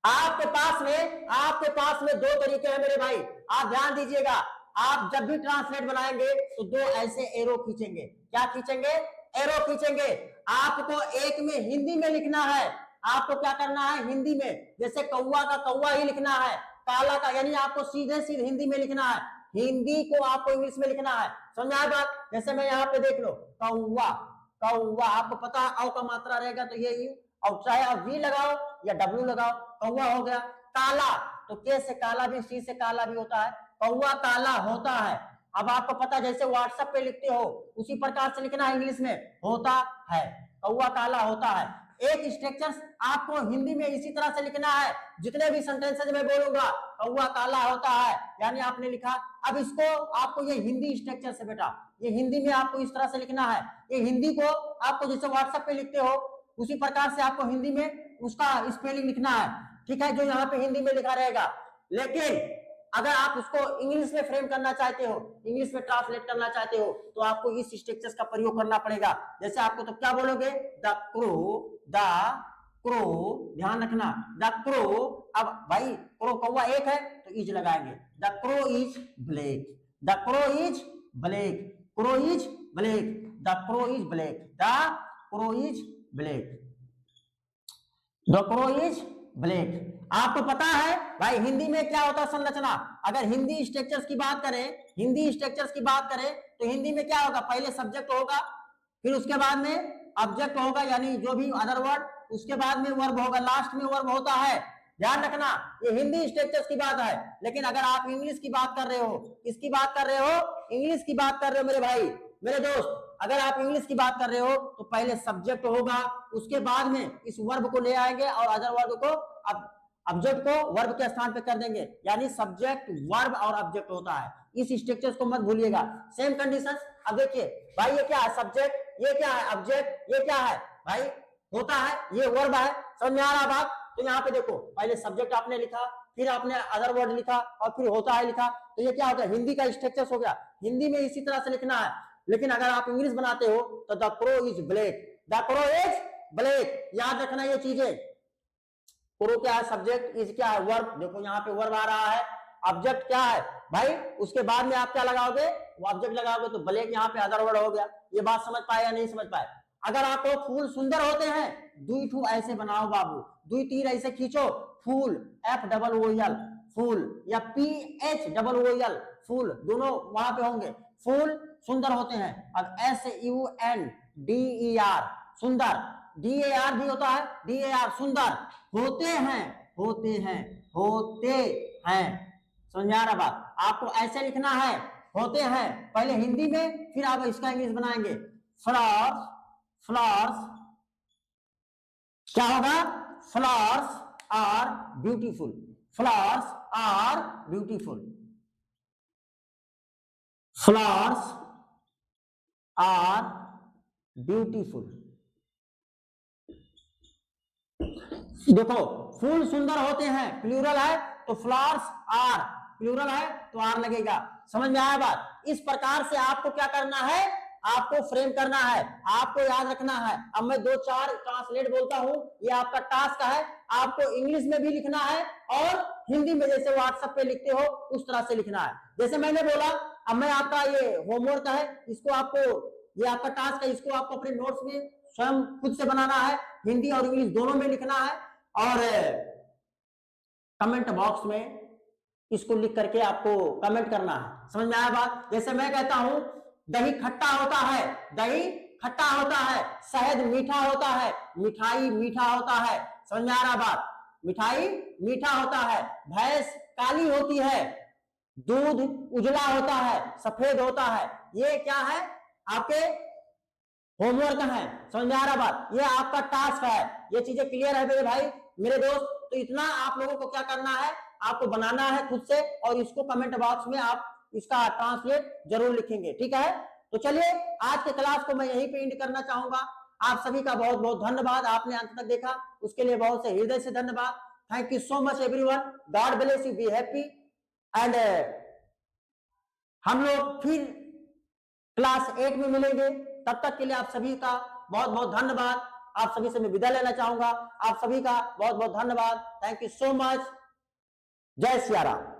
A: आपके पास में दो तरीके हैं मेरे भाई, आप ध्यान दीजिएगा। आप जब भी ट्रांसलेट बनाएंगे तो दो ऐसे एरो खींचेंगे। क्या खींचेंगे, एरो खींचेंगे। आपको एक में हिंदी में लिखना है, आपको क्या करना है हिंदी में, जैसे कौवा का कौवा ही लिखना है, काला का यानी आपको सीधे सीधे हिंदी में लिखना है, हिंदी को आपको इंग्लिश में लिखना है। समझा बात। जैसे मैं यहाँ पे देख लो कौवा, कौवा आपको पता है औ का मात्रा रहेगा तो ये यू, और चाहे आप वी लगाओ या डब्ल्यू लगाओ, कौवा हो गया। काला तो के से काला भी, सी से काला भी होता है, कौवा काला होता है। अब आपको पता जैसे व्हाट्सएप पे लिखते हो उसी प्रकार से लिखना है इंग्लिश में, होता है, कौवा काला होता है। एक स्ट्रक्चर आपको हिंदी में इसी तरह से लिखना है, जितने भी सेंटेंसेज में बोलूंगा कौवा काला होता है यानी आपने लिखा। अब इसको आपको ये हिंदी स्ट्रक्चर से बेटा, ये हिंदी में आपको इस तरह से लिखना है। ये हिंदी को आपको जैसे व्हाट्सएप पे लिखते हो उसी प्रकार से आपको हिंदी में उसका स्पेलिंग लिखना है, ठीक है, जो यहाँ पे हिंदी में लिखा रहेगा। लेकिन अगर आप उसको इंग्लिश में फ्रेम करना चाहते हो, इंग्लिश में ट्रांसलेट करना चाहते हो, तो आपको इस स्ट्रक्चर्स का प्रयोग करना पड़ेगा। जैसे आपको तो क्या बोलोगे, द क्रो, ध्यान रखना द क्रो। अब भाई क्रो कौवा एक है तो इज लगाएंगे, the crow is black, the crow is black, crow is black, the crow is black, the crow is black, the crow is black. आपको पता है भाई हिंदी में क्या होता है संरचना। अगर हिंदी स्ट्रक्चर्स की बात करें, हिंदी स्ट्रक्चर्स की बात करें तो हिंदी में क्या होगा, पहले सब्जेक्ट होगा, फिर उसके बाद में ऑब्जेक्ट होगा यानी जो भी अदर वर्ड, उसके बाद में वर्ब होगा, लास्ट में वर्ब होता है। ध्यान रखना ये हिंदी स्ट्रक्चर्स की बात है। लेकिन अगर आप इंग्लिश की बात कर रहे हो, किसकी बात कर रहे हो, इंग्लिश की बात कर रहे हो मेरे भाई मेरे दोस्त, अगर आप इंग्लिश की बात कर रहे हो तो पहले सब्जेक्ट होगा, उसके बाद में इस वर्ब को ले आएंगे और अदर वर्ब को ऑब्जेक्ट को वर्ब के स्थान पे कर देंगे, यानी सब्जेक्ट वर्ब और ऑब्जेक्ट होता है। इस स्ट्रक्चर्स को मत भूलिएगा। Same conditions. अब देखिए भाई ये क्या है, सब्जेक्ट, ये क्या है ऑब्जेक्ट, ये क्या है भाई होता है, ये वर्ब है। समझ में आ रहा बात। तो यहाँ पे देखो पहले सब्जेक्ट आपने लिखा, फिर आपने अदर वर्ड लिखा और फिर होता है लिखा, तो ये क्या हो गया, हिंदी का स्ट्रक्चर हो गया। हिंदी में इसी तरह से लिखना है। लेकिन अगर आप इंग्लिश बनाते हो तो the crow is black, the crow is black, याद रखना ये चीजें। क्रो क्या है, सब्जेक्ट, इज क्या है वर्ब, देखो यहाँ पे वर्ब आ रहा है, ऑब्जेक्ट क्या है भाई, उसके बाद में आप क्या लगाओगे, वो ऑब्जेक्ट लगाओगे, तो ब्लैक यहाँ पे अदर वर्ड हो गया। ये बात समझ पाए या नहीं समझ पाए। अगर आपको फूल सुंदर होते हैं, दुई ठू ऐसे बनाओ बाबू, दुई तीर ऐसे खींचो, फूल FOOL फूल, या PHOOL फूल, दोनों वहां पे होंगे। फूल सुंदर होते हैं। अब SUNDER सुंदर, DAR भी होता है, DAR सुंदर, होते हैं, होते हैं, होते हैं। समझ आ रहा बात। आपको ऐसे लिखना है, होते हैं पहले हिंदी में, फिर आप इसका इंग्लिश बनाएंगे। फ्लावर्स, फ्लावर्स क्या होगा, flowers are beautiful, flowers are beautiful, flowers are beautiful. देखो फूल सुंदर होते हैं प्लूरल है तो फ्लावर्स आर, प्लूरल है तो आर लगेगा। समझ में आया बात। इस प्रकार से आपको क्या करना है, आपको फ्रेम करना है, आपको याद रखना है। अब मैं 2-4 ट्रांसलेट बोलता हूं, ये आपका टास्क है। आपको इंग्लिश में भी लिखना है और हिंदी में जैसे व्हाट्सएप पे लिखते हो उस तरह से लिखना है। जैसे मैंने बोला, अब मैं आपका ये होमवर्क है, इसको आपको, ये आपका टास्क है, इसको आपको अपने नोट्स में स्वयं खुद से बनाना है, हिंदी और इंग्लिश दोनों में लिखना है, और कमेंट बॉक्स में इसको लिख करके आपको कमेंट करना है। समझ में आया बात। जैसे मैं कहता हूं दही खट्टा होता है, दही खट्टा होता है, शहद मीठा होता है, मिठाई मीठा होता है। समझ में आ रहा बात, मिठाई मीठा होता है, भैंस काली होती है, दूध उजला होता है, सफेद होता है। ये क्या है आपके होमवर्क है, समझ में आ रहा बात, ये आपका टास्क है, ये चीजें क्लियर है मेरे भाई मेरे दोस्त। तो इतना आप लोगों को क्या करना है, आपको बनाना है खुद से, और इसको कमेंट बॉक्स में आप इसका ट्रांसलेट जरूर लिखेंगे, ठीक है। तो चलिए आज के क्लास को मैं यहीं पे एंड करना चाहूंगा। आप सभी का बहुत बहुत धन्यवाद, आपने अंत तक देखा उसके लिए बहुत से हृदय से धन्यवाद। Thank you so much everyone, God bless you, be happy and हम लोग फिर क्लास 8 में मिलेंगे। तब तक के लिए आप सभी का बहुत बहुत धन्यवाद। आप सभी से मैं विदा लेना चाहूंगा। आप सभी का बहुत बहुत धन्यवाद। Thank you so much. जय सिया राम।